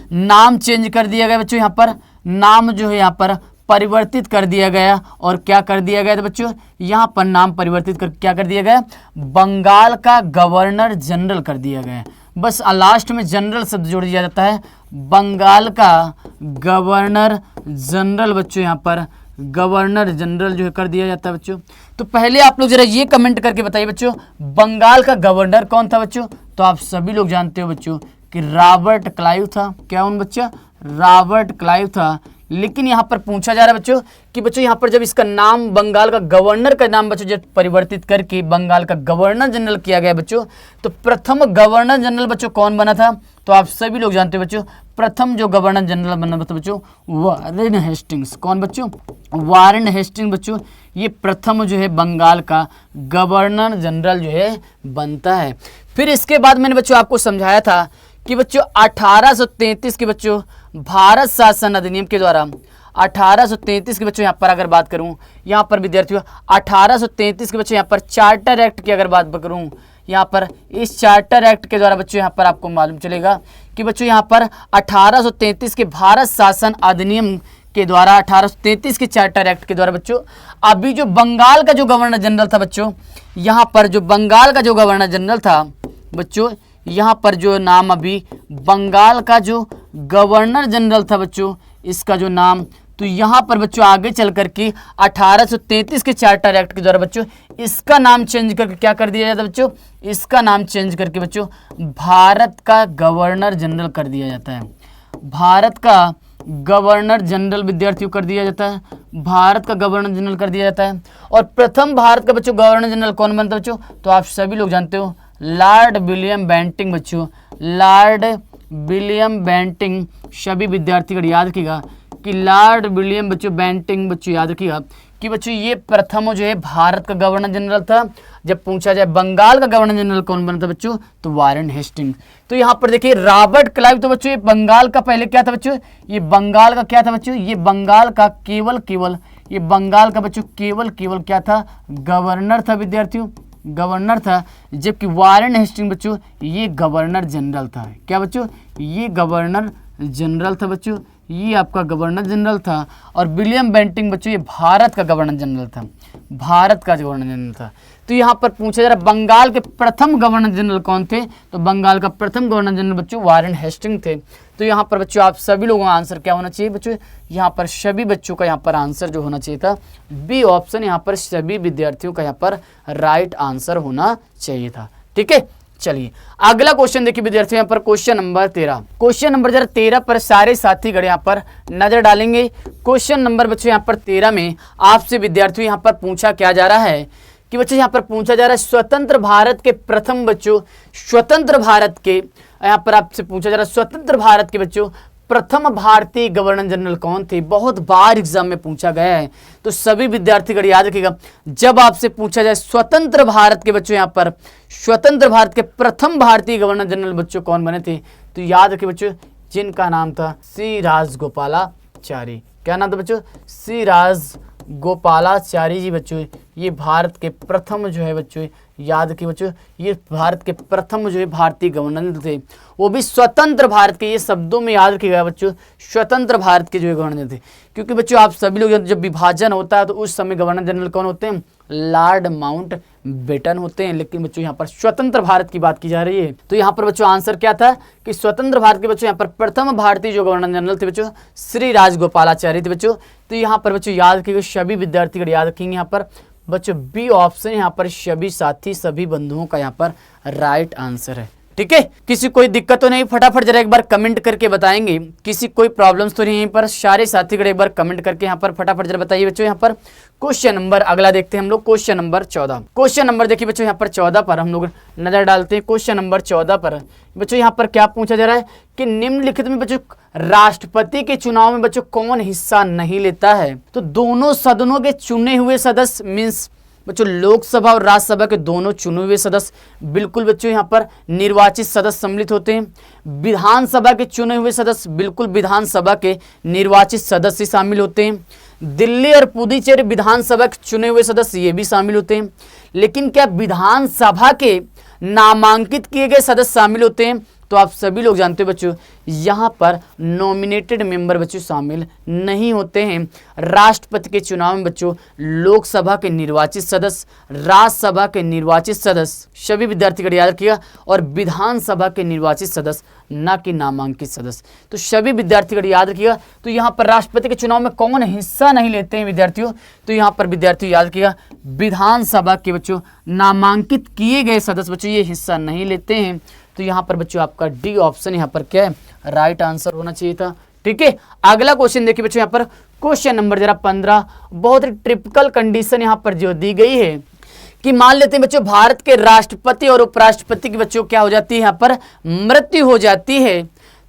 नाम चेंज कर दिया गया बच्चों। यहाँ पर नाम जो है यहाँ पर परिवर्तित कर दिया गया और क्या कर दिया गया था बच्चों, यहाँ पर नाम परिवर्तित कर क्या कर दिया गया, बंगाल का गवर्नर जनरल कर दिया गया। बस लास्ट में जनरल शब्द जोड़ दिया जाता है, बंगाल का गवर्नर जनरल बच्चों यहाँ पर गवर्नर जनरल जो है कर दिया जाता है बच्चों। तो पहले आप लोग जरा ये कमेंट करके बताइए बच्चों बंगाल का गवर्नर कौन था बच्चों। तो आप सभी लोग जानते हो बच्चों कि रॉबर्ट क्लाइव था। क्या उन बच्चा, रॉबर्ट क्लाइव था। लेकिन यहाँ पर पूछा जा रहा है बच्चों कि बच्चों यहाँ पर जब इसका नाम बंगाल का गवर्नर का नाम बच्चों जब परिवर्तित करके बंगाल का गवर्नर जनरल किया गया बच्चों, तो प्रथम गवर्नर जनरल बच्चों कौन बना था। तो आप सभी लोग जानते हो बच्चों प्रथम जो गवर्नर जनरल बना था बच्चों वारेन हेस्टिंग्स। कौन बच्चों, वारेन हेस्टिंग्स बच्चों ये प्रथम जो है बंगाल का गवर्नर जनरल जो है बनता है। फिर इसके बाद मैंने बच्चों आपको समझाया था कि बच्चों 1833 के बच्चों भारत शासन अधिनियम के द्वारा 1833 के बच्चों यहाँ पर अगर बात करूँ, यहाँ पर विद्यार्थियों 1833 के बच्चों यहाँ पर चार्टर एक्ट की अगर बात करूँ, यहाँ पर इस चार्टर एक्ट के द्वारा बच्चों यहाँ पर आपको मालूम चलेगा कि बच्चों यहाँ पर 1833 के भारत शासन अधिनियम के द्वारा 1833 के चार्टर एक्ट के द्वारा बच्चों अभी जो बंगाल का जो गवर्नर जनरल था बच्चों, यहाँ पर जो बंगाल का जो गवर्नर जनरल था बच्चों, यहाँ पर जो नाम अभी बंगाल का जो गवर्नर जनरल था बच्चों, इसका जो नाम, तो यहाँ पर बच्चों आगे चल करके 1833 के चार्टर एक्ट के द्वारा बच्चों इसका नाम चेंज करके क्या कर दिया जाता है बच्चों, इसका नाम चेंज करके बच्चों भारत का गवर्नर जनरल कर दिया जाता है। भारत का गवर्नर जनरल विद्यार्थियों कर दिया जाता है, भारत का गवर्नर जनरल कर दिया जाता है। और प्रथम भारत का बच्चों गवर्नर जनरल कौन बनता है बच्चों, तो आप सभी लोग जानते हो लॉर्ड विलियम बेंटिंग बच्चों, लॉर्ड विलियम बेंटिंग। सभी विद्यार्थीगण याद रखिएगा कि लॉर्ड विलियम बच्चों बेंटिंग बच्चों याद रखिएगा कि बच्चों ये प्रथम जो है भारत का गवर्नर जनरल था। जब पूछा जाए बंगाल का गवर्नर जनरल कौन बना था बच्चों, तो वारेन हेस्टिंग्स। तो यहाँ पर देखिए रॉबर्ट क्लाइव, तो बच्चों ये बंगाल का पहले क्या था बच्चों, ये बंगाल का क्या था बच्चों, ये बंगाल का केवल ये बंगाल का बच्चों केवल क्या था, गवर्नर था विद्यार्थियों, गवर्नर था। जबकि वारेन हेस्टिंग्स बच्चों ये गवर्नर जनरल था। क्या बच्चों, ये गवर्नर जनरल था बच्चों, ये आपका गवर्नर जनरल था। और विलियम बेंटिंग बच्चों ये भारत का गवर्नर जनरल था, भारत का गवर्नर जनरल था। तो यहाँ पर पूछा जा रहा बंगाल के प्रथम गवर्नर जनरल कौन थे, तो बंगाल का प्रथम गवर्नर जनरल बच्चों वारेन हेस्टिंग्स थे। तो यहाँ पर बच्चों आप सभी लोगों का आंसर क्या होना चाहिए बच्चों, यहाँ पर सभी बच्चों का यहाँ पर आंसर जो होना चाहिए था बी ऑप्शन, यहाँ पर सभी विद्यार्थियों का यहाँ पर राइट आंसर होना चाहिए था। ठीक है, चलिए अगला क्वेश्चन देखिए विद्यार्थियों, यहाँ पर क्वेश्चन नंबर 13। क्वेश्चन नंबर जरा 13 पर सारे साथीगण यहाँ पर नजर डालेंगे। क्वेश्चन नंबर बच्चों यहाँ पर 13 में आपसे विद्यार्थियों यहाँ पर पूछा क्या जा रहा है कि बच्चों यहाँ पर पूछा जा रहा है स्वतंत्र भारत के प्रथम बच्चों, स्वतंत्र भारत के यहाँ पर आपसे पूछा जा रहा है स्वतंत्र भारत के बच्चों प्रथम भारतीय गवर्नर जनरल कौन थे? बहुत बार एग्जाम में पूछा गया है, तो सभी विद्यार्थीगण याद रखिएगा। जब आपसे पूछा जाए स्वतंत्र भारत के बच्चों, यहाँ पर स्वतंत्र भारत के प्रथम भारतीय गवर्नर जनरल बच्चों कौन बने थे? तो याद रखिए बच्चों, जिनका नाम था श्री राजगोपालाचारी। क्या नाम था बच्चों? श्री राजगोपालाचारी जी बच्चों, ये भारत के प्रथम जो है बच्चों, याद रखिए बच्चों, ये भारत के प्रथम जो है भारतीय गवर्नर थे, वो भी स्वतंत्र भारत के। ये शब्दों में याद रखिएगा बच्चों, स्वतंत्र भारत के जो है गवर्नर थे। क्योंकि बच्चों आप सभी लोग जब विभाजन होता है तो उस समय गवर्नर जनरल कौन होते हैं? लॉर्ड माउंटबेटन होते हैं। लेकिन बच्चों यहाँ पर स्वतंत्र भारत की बात की जा रही है, तो यहाँ पर बच्चों आंसर क्या था कि स्वतंत्र भारत के बच्चों यहाँ पर प्रथम भारतीय जो गवर्नर जनरल थे बच्चों, श्री राजगोपालाचारी थे बच्चों। तो यहाँ पर बच्चों याद रखिएगा, सभी विद्यार्थी याद रखेंगे यहाँ पर बच्चों बी ऑप्शन, यहाँ पर सभी साथी सभी बंधुओं का यहाँ पर राइट आंसर है। ठीक है, किसी कोई दिक्कत तो नहीं? फटाफट जरा एक बार कमेंट करके बताएंगे, किसी कोई प्रॉब्लम्स तो नहीं? यहीं पर सारे साथीगण एक बार कमेंट करके यहाँ पर फटाफट जरा बताइए बच्चों। यहाँ पर क्वेश्चन नंबर अगला देखते हैं हम लोग, क्वेश्चन नंबर 14। क्वेश्चन नंबर देखिए बच्चों, यहाँ पर 14 पर हम लोग नजर डालते हैं। क्वेश्चन नंबर 14 पर बच्चों यहाँ पर क्या पूछा जा रहा है कि निम्नलिखित में बच्चों राष्ट्रपति के चुनाव में बच्चों कौन हिस्सा नहीं लेता है? तो दोनों सदनों के चुने हुए सदस्य, मीन्स बच्चों लोकसभा और राज्यसभा के दोनों चुने हुए सदस्य बिल्कुल बच्चों यहाँ पर निर्वाचित सदस्य सम्मिलित होते हैं। विधानसभा के चुने हुए सदस्य बिल्कुल विधानसभा के निर्वाचित सदस्य शामिल होते हैं। दिल्ली और पुडुचेरी विधानसभा के चुने हुए सदस्य ये भी शामिल होते हैं। लेकिन क्या विधानसभा के नामांकित किए गए सदस्य शामिल होते हैं? तो आप सभी लोग जानते हो बच्चों, यहाँ पर नॉमिनेटेड मेंबर बच्चों शामिल नहीं होते हैं। राष्ट्रपति के चुनाव में बच्चों लोकसभा के निर्वाचित सदस्य, राज्यसभा के निर्वाचित सदस्य सभी विद्यार्थी का याद रखिएगा, और विधानसभा के निर्वाचित सदस्य, न कि नामांकित सदस्य। तो सभी विद्यार्थी का याद रखिएगा। तो यहाँ पर राष्ट्रपति के चुनाव में कौन हिस्सा नहीं लेते हैं विद्यार्थियों? तो यहाँ पर विद्यार्थी याद रखिएगा, विधानसभा के बच्चों नामांकित किए गए सदस्य बच्चों ये हिस्सा नहीं लेते हैं। तो यहाँ पर बच्चों आपका डी ऑप्शन यहाँ पर क्या है? राइट आंसर होना चाहिए था। ठीक है, अगला क्वेश्चन देखिए बच्चों, यहाँ पर क्वेश्चन नंबर जरा 15, बहुत ही टिपिकल कंडीशन यहाँ पर जो दी गई है कि मान लेते हैं बच्चों भारत के राष्ट्रपति और उपराष्ट्रपति की बच्चों क्या हो जाती है? यहाँ पर मृत्यु हो जाती है।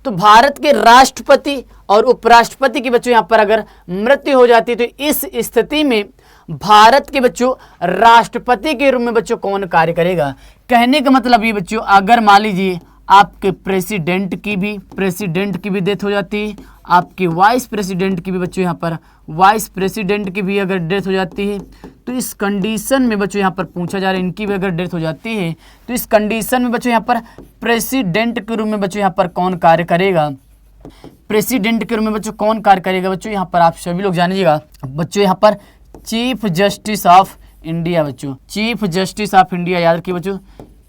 तो भारत के राष्ट्रपति और उपराष्ट्रपति की बच्चों यहाँ पर अगर मृत्यु हो जाती है, तो इस स्थिति में भारत के बच्चों राष्ट्रपति के रूप में बच्चों कौन कार्य करेगा? कहने का मतलब ये बच्चों, अगर मान लीजिए आपके प्रेसिडेंट की भी डेथ हो जाती है, आपके वाइस प्रेसिडेंट की भी बच्चों यहाँ पर वाइस प्रेसिडेंट की भी अगर डेथ हो जाती है, तो इस कंडीशन में बच्चों यहाँ पर पूछा जा रहा है इनकी भी अगर डेथ हो जाती है, तो इस कंडीशन में बच्चों यहाँ पर प्रेसिडेंट के रूप में बच्चों यहाँ पर कौन कार्य करेगा? प्रेसिडेंट के रूप में बच्चों कौन कार्य करेगा? बच्चों यहाँ पर आप सभी लोग जानिएगा बच्चों, यहाँ पर चीफ जस्टिस ऑफ इंडिया बच्चों, चीफ जस्टिस ऑफ इंडिया याद रखिए बच्चों,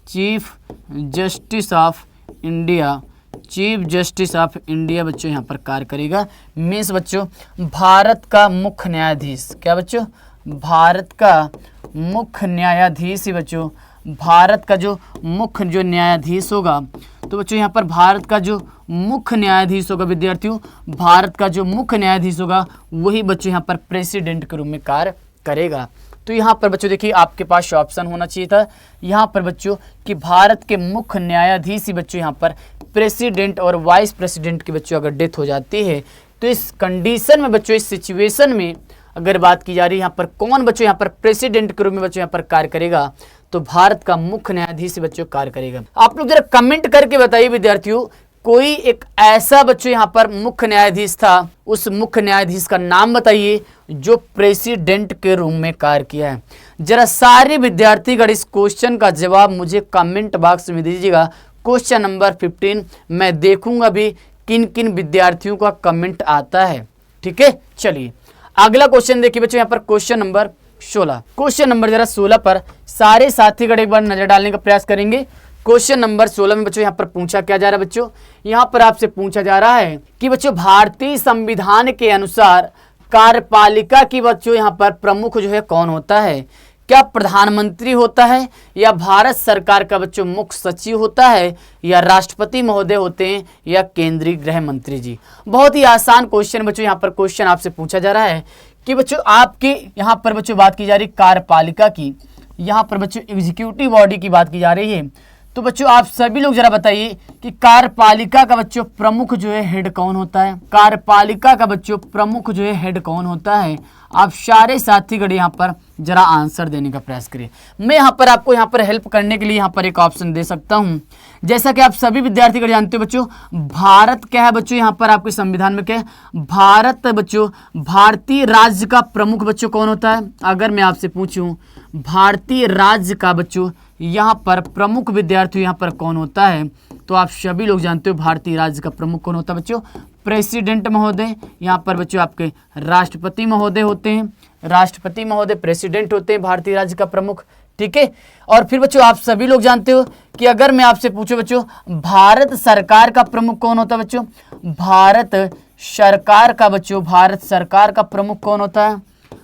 chief justice of India, chief justice of India बच्चों यहाँ पर कार्य करेगा। मीन्स बच्चों भारत का मुख्य न्यायाधीश, क्या बच्चों? भारत का मुख्य न्यायाधीश ही बच्चों, भारत का जो मुख्य जो न्यायाधीश होगा, तो बच्चों यहाँ पर भारत का जो मुख्य न्यायाधीश होगा विद्यार्थियों, भारत का जो मुख्य न्यायाधीश होगा वही बच्चों यहाँ पर प्रेसिडेंट के रूप में कार्य करेगा। तो यहाँ पर बच्चों देखिए आपके पास ऑप्शन होना चाहिए था यहाँ पर बच्चों कि भारत के मुख्य न्यायाधीश ही बच्चों यहाँ पर प्रेसिडेंट और वाइस प्रेसिडेंट की बच्चों अगर डेथ हो जाती है, तो इस कंडीशन में बच्चों, इस सिचुएशन में अगर बात की जा रही है यहाँ पर कौन बच्चों यहाँ पर प्रेसिडेंट के रूप में बच्चों यहाँ पर कार्य करेगा? तो भारत का मुख्य न्यायाधीश बच्चों कार्य करेगा। आप लोग जरा कमेंट करके बताइए विद्यार्थियों, कोई एक ऐसा बच्चों यहाँ पर मुख्य न्यायाधीश था, उस मुख्य न्यायाधीश का नाम बताइए जो प्रेसिडेंट के रूप में कार्य किया है। जरा सारे विद्यार्थीगण इस क्वेश्चन का जवाब मुझे कमेंट बॉक्स में दीजिएगा। क्वेश्चन नंबर 15 मैं देखूंगा भी किन किन विद्यार्थियों का कमेंट आता है। ठीक है, चलिए अगला क्वेश्चन देखिए बच्चों, यहाँ पर क्वेश्चन नंबर 16। क्वेश्चन नंबर जरा 16 पर सारे साथीगण एक बार नजर डालने का प्रयास करेंगे। क्वेश्चन नंबर 16 में बच्चों यहाँ पर पूछा क्या जा रहा है? बच्चों यहाँ पर आपसे पूछा जा रहा है कि बच्चों भारतीय संविधान के अनुसार कार्यपालिका की बच्चों यहाँ पर प्रमुख जो है कौन होता है? क्या प्रधानमंत्री होता है, या भारत सरकार का बच्चों मुख्य सचिव होता है, या राष्ट्रपति महोदय होते हैं, या केंद्रीय गृह मंत्री जी? बहुत ही आसान क्वेश्चन बच्चों यहाँ पर क्वेश्चन आपसे पूछा जा रहा है कि बच्चों आपकी यहाँ पर बच्चों बात की जा रही कार्यपालिका की, यहाँ पर बच्चों एग्जीक्यूटिव बॉडी की बात की जा रही है। तो बच्चों आप सभी लोग जरा बताइए कि कार्यपालिका का बच्चों प्रमुख जो है हेड कौन होता है। कार्यपालिका का बच्चों प्रमुख जो है हेड कौन होता है। आप सारे साथीगण यहाँ पर जरा आंसर देने का प्रयास करिए। मैं यहाँ पर आपको यहाँ पर हेल्प करने के लिए यहाँ पर एक ऑप्शन दे सकता हूँ। जैसा कि आप सभी विद्यार्थीगण जानते हो बच्चों, भारत क्या है बच्चों, यहाँ पर आपके संविधान में क्या है, भारत बच्चों, भारतीय राज्य का प्रमुख बच्चों कौन होता है। अगर मैं आपसे पूछूं भारतीय राज्य का बच्चों यहाँ पर प्रमुख विद्यार्थी यहाँ पर कौन होता है, तो आप सभी लोग जानते हो भारतीय राज्य का प्रमुख कौन होता है बच्चों, प्रेसिडेंट महोदय। यहाँ पर बच्चों आपके राष्ट्रपति महोदय होते हैं, राष्ट्रपति महोदय प्रेसिडेंट होते हैं भारतीय राज्य का प्रमुख, ठीक है। और फिर बच्चों आप सभी लोग जानते हो कि अगर मैं आपसे पूछूं बच्चों भारत सरकार का प्रमुख कौन होता है बच्चों, भारत सरकार का बच्चों, भारत सरकार का प्रमुख कौन होता है,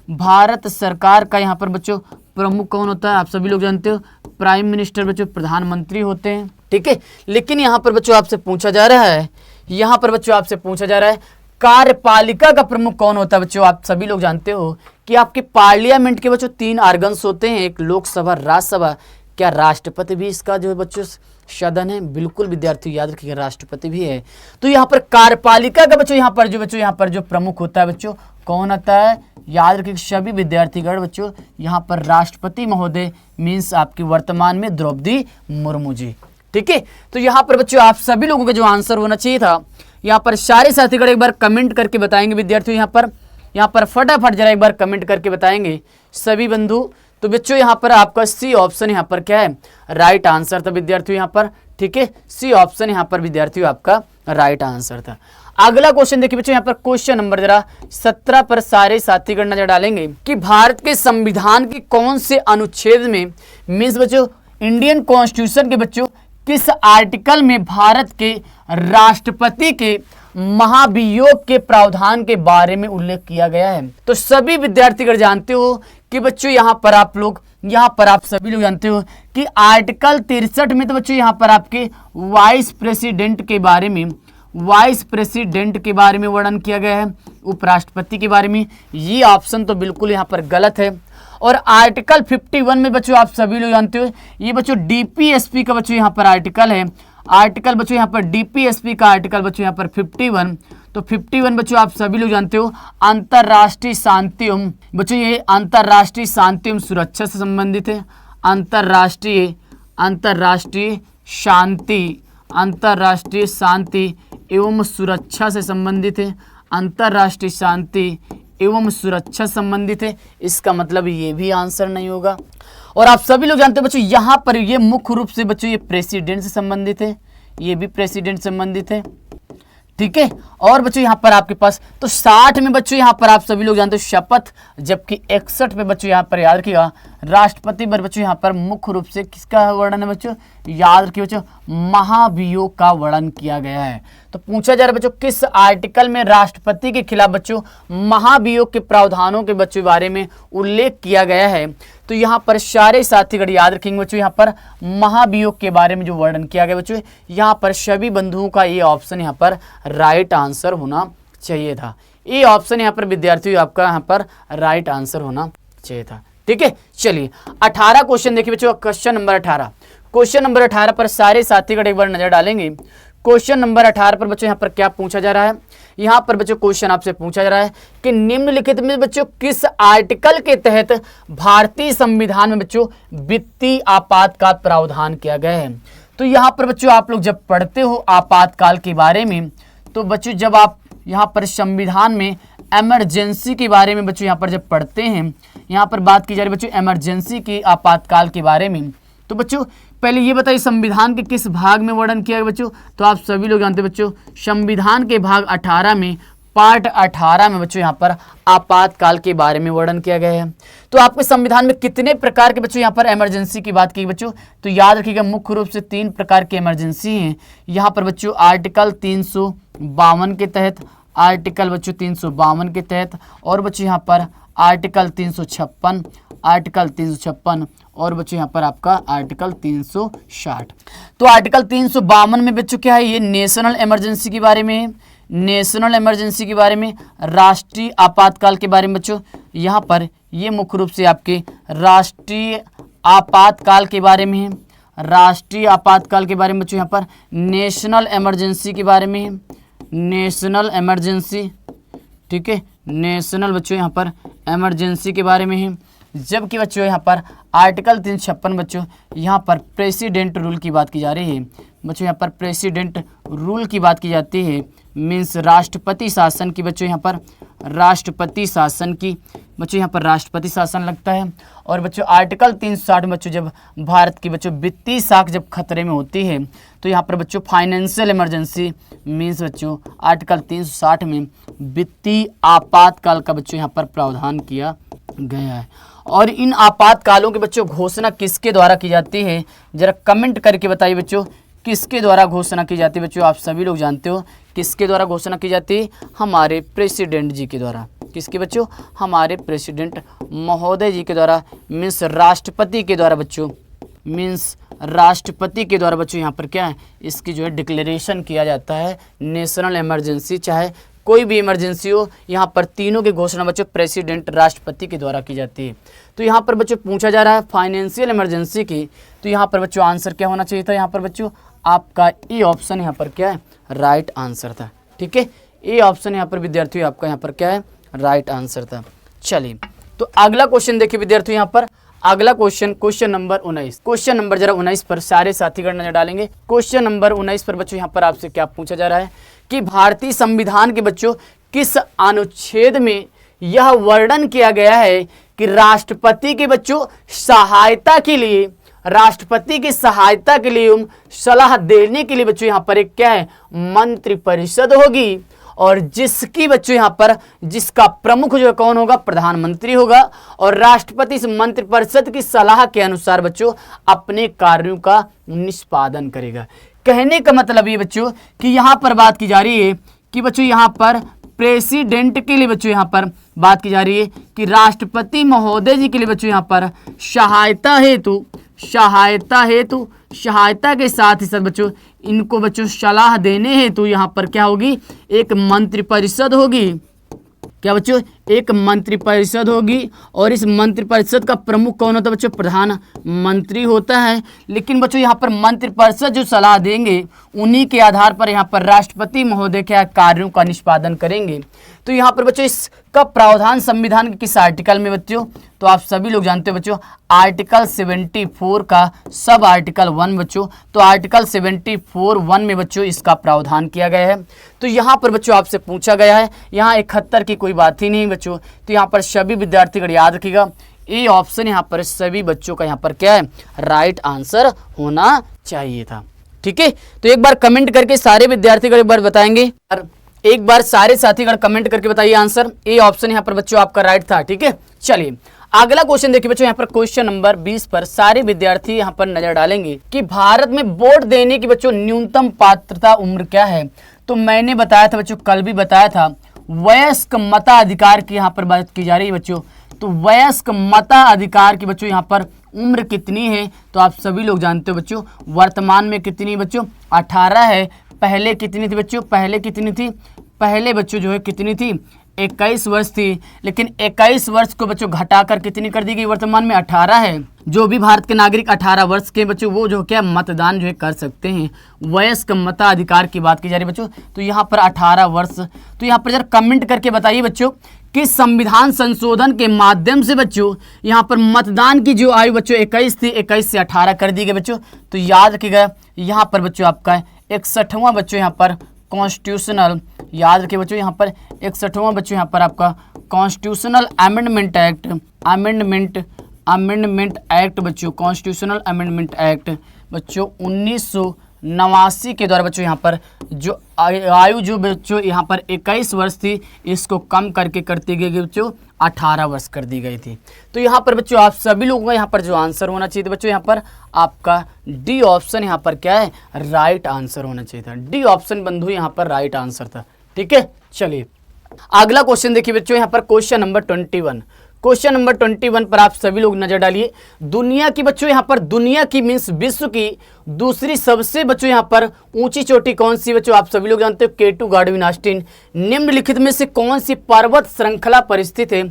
भारत सरकार का यहाँ पर बच्चों प्रमुख कौन होता है, आप सभी लोग जानते हो प्राइम मिनिस्टर बच्चों, प्रधानमंत्री होते हैं, ठीक है। लेकिन यहाँ पर बच्चों आपसे पूछा जा रहा है, यहाँ पर बच्चों आपसे पूछा जा रहा है कार्यपालिका का प्रमुख कौन होता है बच्चों। आप सभी लोग जानते हो कि आपके पार्लियामेंट के बच्चों 3 आर्गन्स होते हैं, एक लोकसभा, राज्यसभा। क्या राष्ट्रपति भी इसका जो है बच्चों सदन है? बिल्कुल विद्यार्थी याद रखिएगा, राष्ट्रपति भी है। तो यहाँ पर कार्यपालिका का बच्चों यहाँ पर जो प्रमुख होता है बच्चों कौन होता है, याद रखिए सभी विद्यार्थीगण बच्चों, यहाँ पर राष्ट्रपति महोदय मीन्स आपकी वर्तमान में द्रौपदी मुर्मू जी, ठीक है। तो यहाँ पर बच्चों आप सभी लोगों का जो आंसर होना चाहिए था, यहाँ पर सारे साथीगण एक बार कमेंट करके बताएंगे विद्यार्थियों, यहाँ पर फटाफट जरा एक बार कमेंट करके बताएंगे सभी बंधु। तो बच्चों यहाँ पर आपका सी ऑप्शन यहाँ पर क्या है, राइट आंसर था विद्यार्थियों यहाँ पर, ठीक है। सी ऑप्शन यहाँ पर विद्यार्थियों आपका राइट आंसर था। अगला क्वेश्चन देखिए बच्चों, यहाँ पर क्वेश्चन नंबर जरा 17 पर सारे साथीगण नजर डालेंगे कि भारत के संविधान के कौन से अनुच्छेद में, मीन्स बच्चों इंडियन कॉन्स्टिट्यूशन के बच्चों किस आर्टिकल में भारत के राष्ट्रपति के महाभियोग के प्रावधान के बारे में उल्लेख किया गया है। तो सभी विद्यार्थीगण जानते हो कि बच्चों यहाँ पर आप सभी लोग जानते हो कि आर्टिकल 63 में तो बच्चों यहाँ पर आपके वाइस प्रेसिडेंट के बारे में वर्णन किया गया है, उपराष्ट्रपति के बारे में। ये ऑप्शन तो बिल्कुल यहाँ पर गलत है। और आर्टिकल 51 में बच्चों आप सभी लोग जानते हो, ये बच्चों डीपीएसपी का बच्चों यहाँ पर आर्टिकल है, आर्टिकल बच्चों यहाँ पर डीपीएसपी का आर्टिकल बच्चों यहाँ पर 51। तो 51 बच्चों आप सभी लोग जानते हो अंतर्राष्ट्रीय शांति एवं बच्चों, ये अंतर्राष्ट्रीय शांति एवं सुरक्षा से संबंधित है, अंतर्राष्ट्रीय शांति एवं सुरक्षा से संबंधित है, अंतर्राष्ट्रीय शांति एवं सुरक्षा संबंधित है। इसका मतलब ये भी आंसर नहीं होगा। और आप सभी लोग जानते हो बच्चों यहाँ पर ये मुख्य रूप से बच्चों ये प्रेसिडेंट से संबंधित है, ये भी प्रेसिडेंट संबंधित है, ठीक है। और बच्चों यहाँ पर आपके पास तो 60 में बच्चों यहाँ पर आप सभी लोग जानते हो शपथ, जबकि 61 में बच्चों यहाँ पर याद रखिएगा राष्ट्रपति पर बच्चों यहाँ पर मुख्य रूप से किसका वर्णन है बच्चों, याद रखिए बच्चों महाभियोग का वर्णन किया गया है। तो पूछा जा रहा है बच्चों किस आर्टिकल में राष्ट्रपति के खिलाफ बच्चों महाभियोग के प्रावधानों के बच्चों बारे में उल्लेख किया गया है। तो यहाँ पर सारे साथीगण याद रखेंगे बच्चों यहाँ पर महाभियोग के बारे में जो वर्णन किया गया बच्चों, यहाँ पर सभी बंधुओं का ये ऑप्शन यहाँ पर राइट आंसर होना चाहिए था। ये ऑप्शन यहाँ पर विद्यार्थियों आपका यहाँ पर राइट आंसर होना चाहिए था, ठीक है। चलिए 18 क्वेश्चन देखिए बच्चों, क्वेश्चन नंबर 18 पर सारे साथीगण एक बार नजर डालेंगे। क्वेश्चन नंबर 18 पर बच्चों यहाँ पर क्या पूछा जा रहा है, यहाँ पर बच्चों क्वेश्चन आपसे पूछा जा रहा है कि निम्नलिखित में बच्चों किस आर्टिकल के तहत भारतीय संविधान में बच्चों वित्तीय आपातकाल प्रावधान किया गया है। तो यहाँ पर बच्चों आप लोग जब पढ़ते हो आपातकाल के बारे में, तो बच्चों जब आप यहाँ पर संविधान में इमरजेंसी के बारे में बच्चों यहाँ पर जब पढ़ते हैं, यहाँ पर बात की जा रही है बच्चों इमरजेंसी की आपातकाल के बारे में। तो बच्चों पहले ये बताइए संविधान के किस भाग में वर्णन किया है बच्चों, तो आप सभी लोग जानते हैं बच्चों संविधान के भाग 18 में पार्ट 18 में बच्चों यहाँ पर आपातकाल के बारे में वर्णन किया गया है। तो आपके संविधान में कितने प्रकार के बच्चों यहाँ पर इमरजेंसी की बात की बच्चों, तो याद रखिएगा मुख्य रूप से 3 प्रकार की इमरजेंसी हैं। यहाँ पर बच्चों आर्टिकल 352 के तहत, आर्टिकल बच्चों 352 के तहत, और बच्चों यहाँ पर आर्टिकल 356, आर्टिकल 356 और बच्चों यहाँ पर आपका आर्टिकल 360। तो आर्टिकल 352 में बच्चों क्या है, ये नेशनल इमरजेंसी के बारे में, नेशनल इमरजेंसी के बारे में, राष्ट्रीय आपातकाल के बारे में बच्चों। यहाँ पर ये मुख्य रूप से आपके राष्ट्रीय आपातकाल के बारे में है, राष्ट्रीय आपातकाल के बारे में बच्चों यहाँ पर नेशनल इमरजेंसी के बारे में है, नेशनल इमरजेंसी, ठीक है, नेशनल बच्चों यहाँ पर इमरजेंसी के बारे में है। जबकि बच्चों यहाँ पर आर्टिकल 356 बच्चों यहाँ पर प्रेसिडेंट रूल की बात की जा रही है। बच्चों यहाँ पर प्रेसिडेंट रूल की बात की जाती है, मीन्स राष्ट्रपति शासन की। बच्चों यहाँ पर राष्ट्रपति शासन की, बच्चों यहाँ पर राष्ट्रपति शासन लगता है। और बच्चों आर्टिकल 360 बच्चों जब भारत की बच्चों वित्तीय साख जब खतरे में होती है तो यहाँ पर बच्चों फाइनेंशियल इमरजेंसी मीन्स बच्चों आर्टिकल 360 में वित्तीय आपातकाल का बच्चों यहाँ पर प्रावधान किया गया है। और इन आपातकालों के बच्चों घोषणा किसके द्वारा की जाती है, जरा कमेंट करके बताइए बच्चों, किसके द्वारा घोषणा की जाती है। बच्चों आप सभी लोग जानते हो किसके द्वारा घोषणा की जाती है, हमारे प्रेसिडेंट जी के द्वारा। किसके बच्चों, हमारे प्रेसिडेंट महोदय जी के द्वारा, मीन्स राष्ट्रपति के द्वारा बच्चों, मीन्स राष्ट्रपति के द्वारा बच्चों यहाँ पर क्या है, इसकी जो है डिक्लेरेशन किया जाता है नेशनल इमरजेंसी। चाहे कोई भी इमरजेंसी हो, यहाँ पर तीनों की घोषणा बच्चों प्रेसिडेंट राष्ट्रपति के द्वारा की जाती है। तो यहाँ पर बच्चों पूछा जा रहा है फाइनेंशियल इमरजेंसी की, तो यहाँ पर बच्चों आंसर क्या होना चाहिए था, यहाँ पर बच्चों आपका ए ऑप्शन यहाँ पर क्या है, राइट आंसर था। ठीक है, ए ऑप्शन यहाँ पर विद्यार्थियों आपका यहाँ पर क्या है, राइट आंसर था। चलिए तो अगला क्वेश्चन देखिए विद्यार्थियों, यहाँ पर अगला question, question number 19, question number जरा 19 पर सारे साथीगण नजर डालेंगे। क्वेश्चन नंबर 19 पर बच्चों यहाँ पर आपसे क्या पूछा जा रहा है कि भारतीय संविधान के बच्चों किस अनुच्छेद में यह वर्णन किया गया है कि राष्ट्रपति के बच्चों सहायता के लिए, राष्ट्रपति की सहायता के लिए सलाह देने के लिए बच्चों यहाँ पर एक क्या है, मंत्रिपरिषद होगी। और जिसकी बच्चों यहाँ पर जिसका प्रमुख जो कौन होगा, प्रधानमंत्री होगा। और राष्ट्रपति इस मंत्रिपरिषद की सलाह के अनुसार बच्चों अपने कार्यों का निष्पादन करेगा। कहने का मतलब ये बच्चों कि यहाँ पर बात की जा रही है कि बच्चों यहाँ पर प्रेसिडेंट के लिए बच्चों यहाँ पर बात की जा रही है कि राष्ट्रपति महोदय जी के लिए बच्चों यहाँ पर सहायता के साथ ही साथ बच्चों इनको बच्चों सलाह देने हेतु यहाँ पर क्या होगी, एक मंत्रिपरिषद होगी। क्या बच्चों, एक मंत्रिपरिषद होगी। और इस मंत्रिपरिषद का प्रमुख कौन होता है बच्चों, प्रधानमंत्री होता है। लेकिन बच्चों यहाँ पर मंत्रिपरिषद जो सलाह देंगे उन्हीं के आधार पर यहाँ पर राष्ट्रपति महोदय क्या कार्यों का निष्पादन करेंगे। तो यहाँ पर बच्चों इसका प्रावधान संविधान के किस आर्टिकल में बच्चों, तो आप सभी लोग जानते हो बच्चों आर्टिकल 74 का सब आर्टिकल 1 बच्चों। तो आर्टिकल 74(1) में बच्चों इसका प्रावधान किया गया है। तो यहाँ पर बच्चों आपसे पूछा गया है, यहाँ 71 की कोई बात ही नहीं बच्चों। तो यहाँ पर सभी विद्यार्थीगण याद रखिएगा, ए ऑप्शन यहाँ पर सभी बच्चों का यहाँ पर क्या है, राइट आंसर होना चाहिए था। ठीक है, तो एक बार कमेंट करके सारे विद्यार्थीगण एक बार बताएंगे, एक बार सारे साथीगण कमेंट करके बताइए आंसर। ए ऑप्शन यहाँ पर बच्चों आपका राइट था। ठीक है, चलिए अगला क्वेश्चन देखिए बच्चों, यहाँ पर क्वेश्चन नंबर 20 पर सारे विद्यार्थी यहाँ पर नजर डालेंगे कि भारत में वोट देने की बच्चों न्यूनतम पात्रता उम्र क्या है। तो मैंने बताया था बच्चों, कल भी बताया था, वयस्क मताधिकार की यहाँ पर बात की जा रही है बच्चों। तो वयस्क मताधिकार की बच्चों यहाँ पर उम्र कितनी है, तो आप सभी लोग जानते हो बच्चों वर्तमान में कितनी बच्चों, 18 है। पहले कितनी थी बच्चों, पहले कितनी थी, पहले बच्चों जो है कितनी थी, 21 वर्ष थी। लेकिन 21 वर्ष को बच्चों घटाकर कितनी कर दी गई, वर्तमान में 18 है। जो भी भारत के नागरिक 18 वर्ष के बच्चों वो जो क्या मतदान जो है कर सकते हैं। वयस्क मताधिकार की बात की जा रही है बच्चों, तो यहाँ पर 18 वर्ष। तो यहाँ पर जरा कमेंट करके बताइए बच्चों कि संविधान संशोधन के माध्यम से बच्चों यहाँ पर मतदान की जो आयु बच्चों 21 थी, 21 से 18 कर दी गई बच्चों। तो याद रखिएगा यहाँ पर बच्चों आपका 61वां बच्चों यहाँ पर कॉन्स्टिट्यूशनल, याद रखिए बच्चों यहाँ पर 61वां बच्चों यहाँ पर आपका constitutional amendment act, amendment act बच्चों, कॉन्स्टिट्यूशनल अमेंडमेंट एक्ट बच्चों 1989 के द्वारा बच्चों यहाँ पर जो आयु जो बच्चों यहाँ पर 21 वर्ष थी इसको कम करके करती गई बच्चों 18 वर्ष कर दी गई थी। तो यहाँ पर बच्चों आप सभी लोगों का यहाँ पर जो आंसर होना चाहिए था बच्चों, यहाँ पर आपका डी ऑप्शन यहाँ पर क्या है, राइट आंसर होना चाहिए था। डी ऑप्शन बंधु यहाँ पर राइट आंसर था। ठीक है, चलिए अगला क्वेश्चन देखिए बच्चों, यहाँ पर क्वेश्चन नंबर 21, क्वेश्चन नंबर 21 पर आप सभी लोग नजर डालिए। दुनिया की बच्चों यहाँ पर, दुनिया की मीन्स विश्व की दूसरी सबसे बच्चों यहाँ पर ऊंची चोटी कौन सी बच्चों, आप सभी लोग जानते हो K2 गार्डविन ऑस्टिन। निम्नलिखित में से कौन सी पर्वत श्रृंखला पर स्थित है,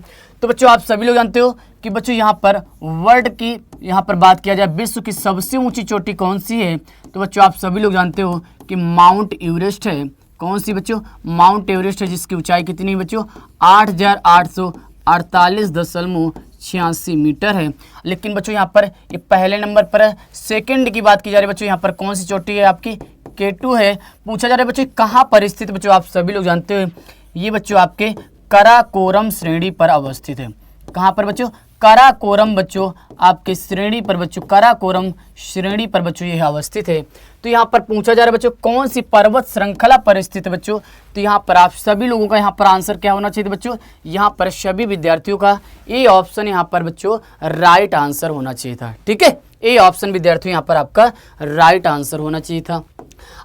तो बच्चों आप सभी लोग जानते हो कि बच्चों यहाँ पर वर्ल्ड की यहाँ पर बात किया जाए विश्व की सबसे ऊंची चोटी कौन सी है, तो बच्चों आप सभी लोग जानते हो कि माउंट एवरेस्ट है। कौन सी बच्चों? माउंट एवरेस्ट है, जिसकी ऊंचाई कितनी है बच्चों? 8,848.86 मीटर है। लेकिन बच्चों यहाँ पर ये पहले नंबर पर है। सेकंड की बात की जा रही है बच्चों, यहाँ पर कौन सी चोटी है आपकी? K2 है। पूछा जा रहा है बच्चों कहाँ पर स्थित, बच्चों आप सभी लोग जानते हो ये बच्चों आपके काराकोरम श्रेणी पर अवस्थित है। कहाँ पर बच्चों? काराकोरम बच्चों आपके श्रेणी पर, बच्चों काराकोरम श्रेणी पर बच्चों यह अवस्थित है। तो यहाँ पर पूछा जा रहा है बच्चों कौन सी पर्वत श्रृंखला पर स्थित है बच्चों, तो यहाँ पर आप सभी लोगों का यहाँ पर आंसर क्या होना चाहिए बच्चों? यहाँ पर सभी विद्यार्थियों का ए ऑप्शन यहाँ पर बच्चों राइट आंसर होना चाहिए था। ठीक है, ए ऑप्शन विद्यार्थियों यहाँ पर आपका राइट आंसर होना चाहिए था।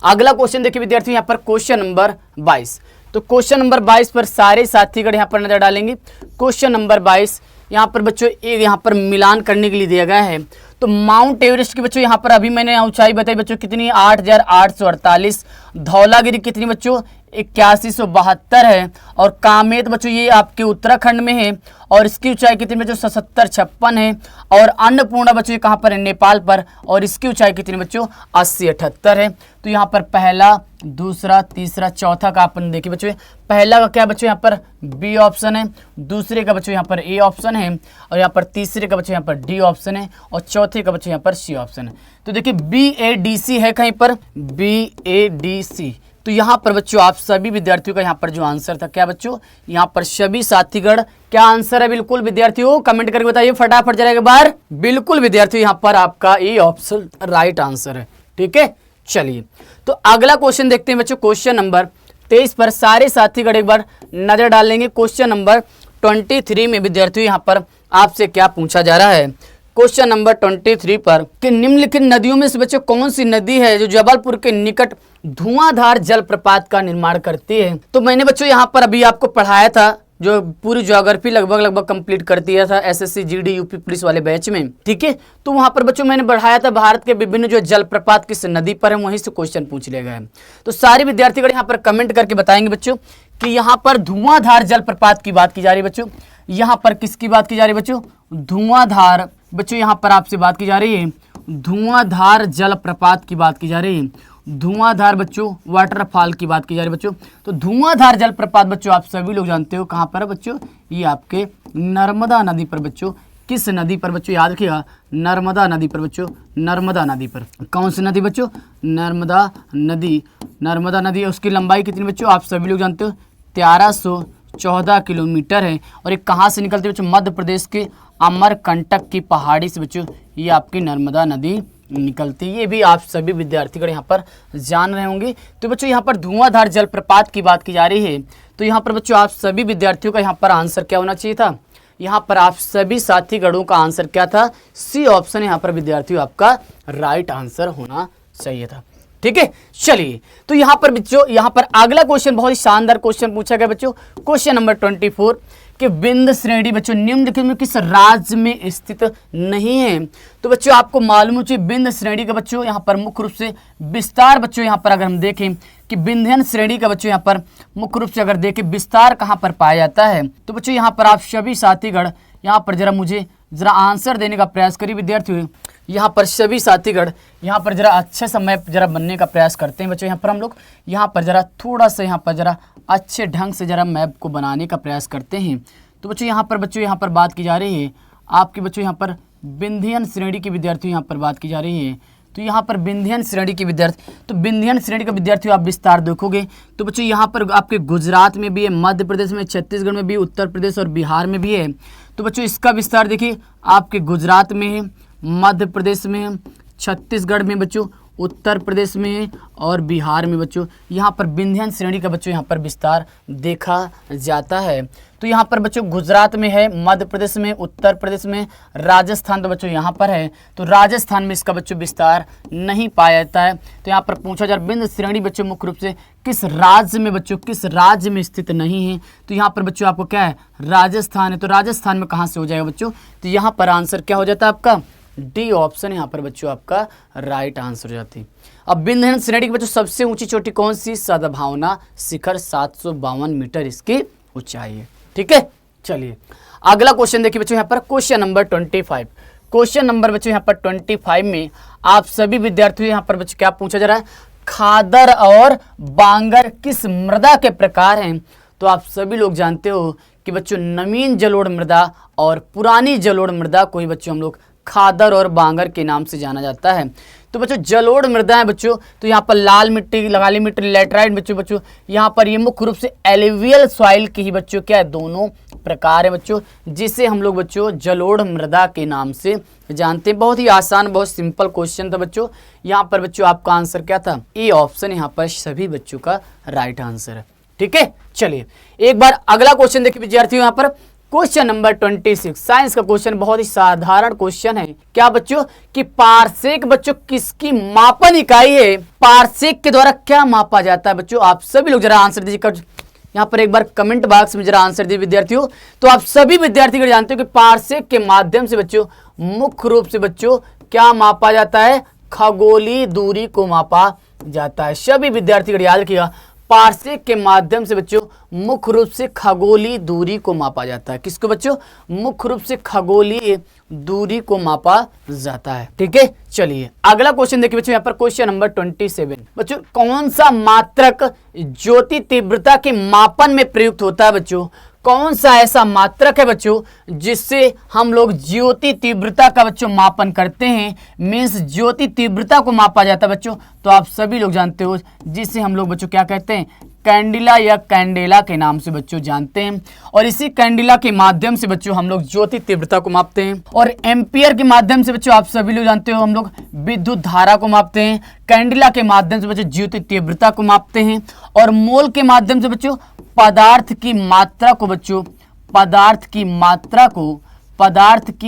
अगला क्वेश्चन देखिए विद्यार्थियों, यहाँ पर क्वेश्चन नंबर 22। तो क्वेश्चन नंबर 22 पर सारे साथीगण यहाँ पर नजर डालेंगे। क्वेश्चन नंबर 22 यहाँ पर बच्चों एक यहाँ पर मिलान करने के लिए दिया गया है। तो माउंट एवरेस्ट की बच्चों यहाँ पर अभी मैंने ऊंचाई बताई बच्चों कितनी? 8,848। धौलागिरी कितनी बच्चों? 8172 है। और कामेत बच्चों ये आपके उत्तराखंड में है और इसकी ऊंचाई कितनी बच्चों? 7756 है। और अन्नपूर्णा बच्चों ये कहाँ पर है? नेपाल पर, और इसकी ऊंचाई कितनी बच्चों? 8078 है। तो यहाँ पर पहला, दूसरा, तीसरा, चौथा का अपन देखिए बच्चों, पहला का क्या बच्चों यहाँ पर बी ऑप्शन है, दूसरे का बच्चों यहाँ पर ए ऑप्शन है, और यहाँ पर तीसरे का बच्चों यहाँ पर डी ऑप्शन है, और चौथे का बच्चों यहाँ पर सी ऑप्शन है। तो देखिए BADC है कहीं पर, BADC। तो यहाँ पर बच्चों आप सभी विद्यार्थियों का यहाँ पर जो आंसर था क्या बच्चों? यहाँ पर सभी साथीगण क्या आंसर है? बिल्कुल विद्यार्थियों कमेंट करके बताइए फटाफट जरा एक बार। बिल्कुल विद्यार्थियों यहाँ पर आपका ए ऑप्शन राइट आंसर है। ठीक है, चलिए तो अगला क्वेश्चन देखते हैं बच्चों। क्वेश्चन नंबर 23 पर सारे साथीगण एक बार नजर डालेंगे। क्वेश्चन नंबर 23 में विद्यार्थियों यहाँ पर आपसे क्या पूछा जा रहा है? क्वेश्चन नंबर 23 पर कि निम्नलिखित नदियों में से बच्चों कौन सी नदी है जो जबलपुर के निकट धुआंधार जलप्रपात का निर्माण करती है? तो मैंने बच्चों यहाँ पर अभी आपको पढ़ाया था, जो पूरी ज्योग्राफी लगभग कंप्लीट कर दिया था SSC GD UP पुलिस वाले बैच में। ठीक है, तो वहां पर बच्चों मैंने बढ़ाया था भारत के विभिन्न जो जलप्रपात किस नदी पर है, वहीं से क्वेश्चन पूछ लिया गया है। तो सारे विद्यार्थीगण यहाँ पर कमेंट करके बताएंगे बच्चों कि यहाँ पर धुआंधार जलप्रपात की बात की जा रही है बच्चों। यहाँ पर किसकी बात की जा रही है बच्चों? धुआंधार बच्चों यहाँ पर आपसे बात की जा रही है, धुआंधार जलप्रपात की बात की जा रही है। धुआंधार बच्चों वाटरफॉल की बात की जा रही है बच्चों। तो धुआंधार जलप्रपात बच्चों आप सभी लोग जानते हो कहाँ पर है बच्चों? ये आपके नर्मदा नदी पर बच्चों। किस नदी पर बच्चों? याद रखिएगा, नर्मदा नदी पर बच्चों, नर्मदा नदी पर। कौन सी नदी बच्चों? नर्मदा नदी। नर्मदा नदी है, उसकी लंबाई कितनी बच्चों? आप सभी लोग जानते हो 1314 किलोमीटर है। और ये कहाँ से निकलती है बच्चों? मध्य प्रदेश के अमरकंटक की पहाड़ी से बच्चों ये आपकी नर्मदा नदी निकलती है। ये भी आप सभी विद्यार्थीगण यहाँ पर जान रहे होंगे। तो बच्चों यहाँ पर धुआंधार जलप्रपात की बात की जा रही है। तो यहाँ पर बच्चों आप सभी विद्यार्थियों का यहाँ पर आंसर क्या होना चाहिए था? यहाँ पर आप सभी साथीगणों का आंसर क्या था? सी ऑप्शन यहाँ पर विद्यार्थियों आपका राइट आंसर होना चाहिए था। ठीक है, चलिए तो यहाँ पर बच्चों यहाँ पर अगला क्वेश्चन बहुत ही शानदार क्वेश्चन पूछा गया बच्चों। क्वेश्चन नंबर 24 कि विंध्य श्रेणी बच्चों निम्नलिखित में किस राज्य में स्थित नहीं है? तो बच्चों आपको मालूम चाहिए विंध्य श्रेणी का बच्चों यहाँ पर मुख्य रूप से विस्तार बच्चों यहाँ पर अगर हम देखें कि विंध्यन श्रेणी का बच्चों यहाँ पर मुख्य रूप से अगर देखें विस्तार कहाँ पर पाया जाता है, तो बच्चों यहाँ पर आप सभी साथीगण यहाँ पर जरा मुझे जरा आंसर देने का प्रयास करिए विद्यार्थियों। यहाँ पर सभी साथीगण यहाँ पर जरा अच्छे से मैप जरा बनने का प्रयास करते हैं बच्चों। यहाँ पर हम लोग यहाँ पर जरा थोड़ा सा यहाँ पर जरा अच्छे ढंग से जरा मैप को बनाने का प्रयास करते हैं। तो बच्चों यहाँ पर बात की जा रही है आपके बच्चों यहाँ पर विंध्यन श्रेणी के विद्यार्थियों यहाँ पर बात की जा रही है। तो यहाँ पर विंध्यन श्रेणी के विद्यार्थी, तो विंध्यन श्रेणी का विद्यार्थियों आप विस्तार देखोगे तो बच्चों यहाँ पर आपके गुजरात में भी है, मध्य प्रदेश में, छत्तीसगढ़ में भी, उत्तर प्रदेश और बिहार में भी है। तो बच्चों इसका विस्तार देखिए आपके गुजरात में है, मध्य प्रदेश में है, छत्तीसगढ़ में बच्चों, उत्तर प्रदेश में और बिहार में बच्चों यहाँ पर विंध्यन श्रेणी का बच्चों यहाँ पर विस्तार देखा जाता है। तो यहाँ पर बच्चों गुजरात में है, मध्य प्रदेश में, उत्तर प्रदेश में, राजस्थान तो बच्चों यहाँ पर है। तो राजस्थान में इसका बच्चों विस्तार नहीं पाया जाता है। तो यहाँ पर पूछा जा रहा विंध्य श्रेणी बच्चों मुख्य रूप से किस राज्य में बच्चों, किस राज्य में स्थित नहीं है? तो यहाँ पर बच्चों आपको क्या है? राजस्थान है। तो राजस्थान में कहाँ से हो जाएगा बच्चों? तो यहाँ पर आंसर क्या हो जाता है आपका? डी ऑप्शन यहाँ पर बच्चों आपका राइट आंसर हो जाती है। अब विंध्यन श्रेणी की बच्चों सबसे ऊंची चोटी कौन सी? सद्भावना शिखर 752 मीटर इसकी ऊंचाई है। ठीक है, चलिए अगला क्वेश्चन देखिए बच्चों यहाँ पर क्वेश्चन नंबर 25। क्वेश्चन नंबर बच्चों यहाँ पर 25 में आप सभी विद्यार्थियों यहाँ पर बच्चों क्या पूछा जा रहा है, खादर और बांगर किस मृदा के प्रकार हैं। तो आप सभी लोग जानते हो कि बच्चों नवीन जलोढ़ मृदा और पुरानी जलोढ़ मृदा को ही बच्चों हम लोग खादर और बांगर के नाम से जाना जाता है। तो बच्चों जलोढ़ मृदा है बच्चों, तो यहाँ पर लाल मिट्टी, काली मिट्टी, लैटराइट बच्चों यहाँ पर ये मुख्य रूप से एलुवियल सॉइल की ही बच्चों क्या है, दोनों प्रकार है बच्चों, जिसे हम लोग बच्चों जलोढ़ मृदा के नाम से जानते हैं। बहुत ही आसान, बहुत सिंपल क्वेश्चन था बच्चों। यहाँ पर बच्चों आपका आंसर क्या था, ए ऑप्शन यहाँ पर सभी बच्चों का राइट आंसर है। ठीक है, चलिए एक बार अगला क्वेश्चन देखिए विद्यार्थियों, यहाँ पर क्वेश्चन नंबर 26 साइंस का क्वेश्चन, बहुत ही साधारण क्वेश्चन है। क्या बच्चों कि पारसेक बच्चों किसकी मापन इकाई है, पारसेक के द्वारा क्या मापा जाता है बच्चों। आप सभी लोग जरा आंसर दीजिए, यहाँ पर एक बार कमेंट बॉक्स में जरा आंसर दीजिए विद्यार्थियों। तो आप सभी विद्यार्थी जानते हो कि पारसेक के माध्यम से बच्चों मुख्य रूप से बच्चों क्या मापा जाता है, खगोलीय दूरी को मापा जाता है। सभी विद्यार्थी याद रखिएगा, पारसेक के माध्यम से बच्चों मुख्य रूप से खगोलीय दूरी को मापा जाता है। किसको बच्चों, मुख्य रूप से खगोलीय दूरी को मापा जाता है। ठीक है, चलिए अगला क्वेश्चन देखिए बच्चों, यहाँ पर क्वेश्चन नंबर 27 बच्चों, कौन सा मात्रक ज्योति तीव्रता के मापन में प्रयुक्त होता है बच्चों। कौन सा ऐसा मात्रक है बच्चों जिससे हम लोग ज्योति तीव्रता का बच्चों मापन करते हैं, मीन्स ज्योति तीव्रता को मापा जाता है बच्चों। तो आप सभी लोग जानते हो जिसे हम लोग बच्चों क्या कहते हैं, कैंडिला या कैंडेला के नाम से बच्चों जानते हैं। और इसी कैंडिला के माध्यम से बच्चों हम लोग ज्योति तीव्रता को मापते हैं। और एम्पियर के माध्यम से बच्चों आप सभी लोग जानते हो हम लोग विद्युत धारा को मापते हैं। कैंडिला के माध्यम से बच्चों ज्योति तीव्रता को मापते हैं। और मोल के माध्यम से बच्चों पदार्थ की मात्रा को बच्चों, पदार्थ की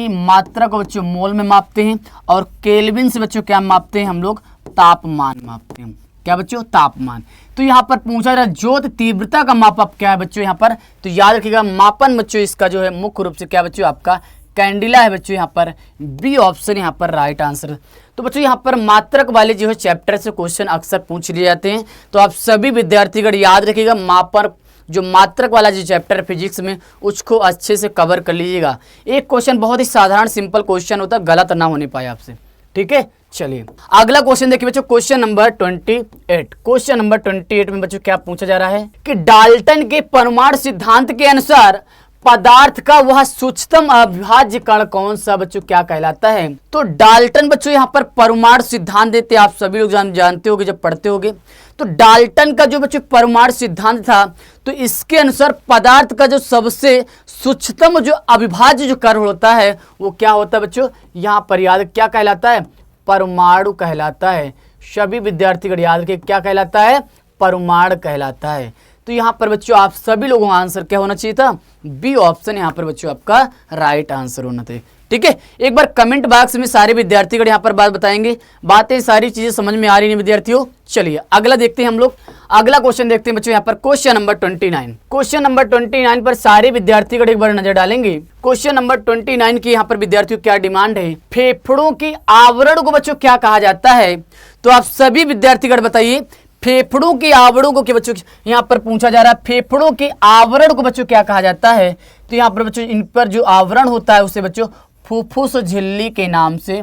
मात्रा को बच्चों मोल में मापते हैं। और केल्विन से बच्चों क्या मापते हैं, हम लोग तापमान मापते हैं। क्या बच्चों, तापमान। तो यहाँ पर पूछा जा रहा है ज्योति तीव्रता का मापक क्या है बच्चों यहाँ पर, तो याद रखिएगा मापन बच्चों इसका जो है मुख्य रूप से क्या बच्चों आपका कैंडिला है बच्चों। यहाँ पर बी ऑप्शन यहाँ पर राइट आंसर। तो बच्चों यहाँ पर मात्रक वाले जो है चैप्टर से क्वेश्चन अक्सर पूछ लिए जाते हैं। तो आप सभी विद्यार्थीगण याद रखिएगा, मापन जो मात्रक वाला जो चैप्टर फिजिक्स में उसको अच्छे से कवर कर लीजिएगा। एक क्वेश्चन बहुत ही साधारण सिंपल क्वेश्चन होता है, गलत ना होने पाए आपसे। ठीक है, चलिए अगला क्वेश्चन देखिए बच्चों, क्वेश्चन नंबर 28। क्वेश्चन नंबर 28 में बच्चों क्या पूछा जा रहा है कि डाल्टन के परमाणु सिद्धांत के अनुसार पदार्थ का वह सूक्ष्मतम अविभाज्य कण कौन सा बच्चों क्या कहलाता है। तो डाल्टन बच्चों यहाँ पर परमाणु सिद्धांत देते हैं, आप सभी लोग जानते होंगे जब पढ़ते होंगे। तो डाल्टन का जो बच्चों परमाणु सिद्धांत था, तो इसके अनुसार पदार्थ का जो सबसे सूक्ष्मतम जो अविभाज्य जो कण होता है वो क्या होता है बच्चों, यहाँ पर याद क्या कहलाता है, परमाणु कहलाता है। सभी विद्यार्थी याद रखिए क्या कहलाता है, परमाणु कहलाता है। तो यहाँ पर बच्चों आप सभी लोगों का आंसर क्या होना चाहिए था, बी ऑप्शन यहाँ पर बच्चों आपका राइट आंसर होना था। ठीक है, एक बार कमेंट बॉक्स में सारे विद्यार्थीगण यहाँ पर बात बताएंगे, बातें सारी चीजें समझ में आ रही हैं विद्यार्थियों। चलिए अगला देखते हैं हम लोग, अगला क्वेश्चन देखते हैं बच्चों यहाँ पर क्वेश्चन नंबर 29। क्वेश्चन नंबर 29 पर सारे विद्यार्थीगण एक बार नजर डालेंगे। क्वेश्चन नंबर 29 की यहाँ पर विद्यार्थियों क्या डिमांड है, फेफड़ों की आवरण को बच्चों क्या कहा जाता है। तो आप सभी विद्यार्थीगण बताइए फेफड़ों के आवरण को, बच्चों यहाँ पर पूछा जा रहा है फेफड़ों के आवरण को बच्चों क्या कहा जाता है। तो यहाँ पर बच्चों इन पर जो आवरण होता है उसे बच्चों फुफ्फुस झिल्ली के नाम से,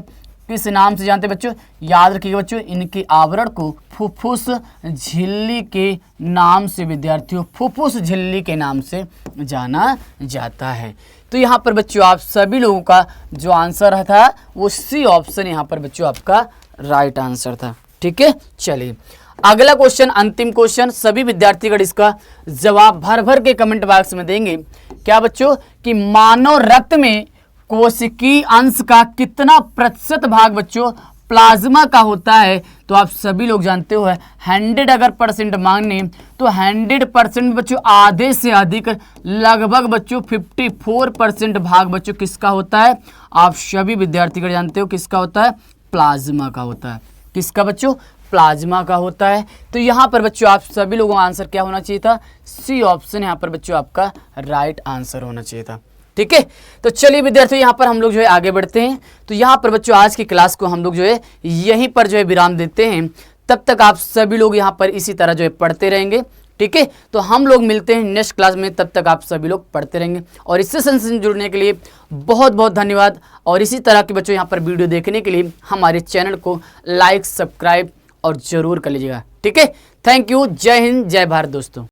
किस नाम से जानते हैं बच्चों, याद रखिएगा बच्चों इनके आवरण को फुफ्फुस झिल्ली के नाम से विद्यार्थियों, फुफ्फुस झिल्ली के नाम से जाना जाता है। तो यहाँ पर बच्चों आप सभी लोगों का जो आंसर था वो सी ऑप्शन यहाँ पर बच्चों आपका राइट आंसर था। ठीक है, चलिए अगला क्वेश्चन, अंतिम क्वेश्चन, सभी विद्यार्थीगण इसका जवाब भर भर के कमेंट बॉक्स में देंगे। क्या बच्चों कि मानव रक्त में कोशिकीय अंश का कितना प्रतिशत भाग बच्चों प्लाज्मा का होता है। तो आप सभी लोग जानते हो 100 अगर परसेंट मांगने तो 100% बच्चों आधे से अधिक लगभग बच्चों 54% भाग बच्चों किसका होता है, आप सभी विद्यार्थीगण जानते हो किसका होता है, प्लाज्मा का होता है। किसका बच्चों, प्लाज्मा का होता है। तो यहाँ पर बच्चों आप सभी लोगों का आंसर क्या होना चाहिए था, सी ऑप्शन यहाँ पर बच्चों आपका राइट आंसर होना चाहिए था। ठीक है, तो चलिए विद्यार्थियों यहाँ पर हम लोग जो है आगे बढ़ते हैं। तो यहाँ पर बच्चों आज की क्लास को हम लोग जो है यहीं पर जो है विराम देते हैं। तब तक आप सभी लोग यहाँ पर इसी तरह जो है पढ़ते रहेंगे, ठीक है। तो हम लोग मिलते हैं नेक्स्ट क्लास में, तब तक आप सभी लोग पढ़ते रहेंगे। और इस सेशन से जुड़ने के लिए बहुत बहुत धन्यवाद। और इसी तरह के बच्चों यहाँ पर वीडियो देखने के लिए हमारे चैनल को लाइक, सब्सक्राइब और जरूर कर लीजिएगा, ठीक है। Thank you. जय हिंद, जय भारत दोस्तों।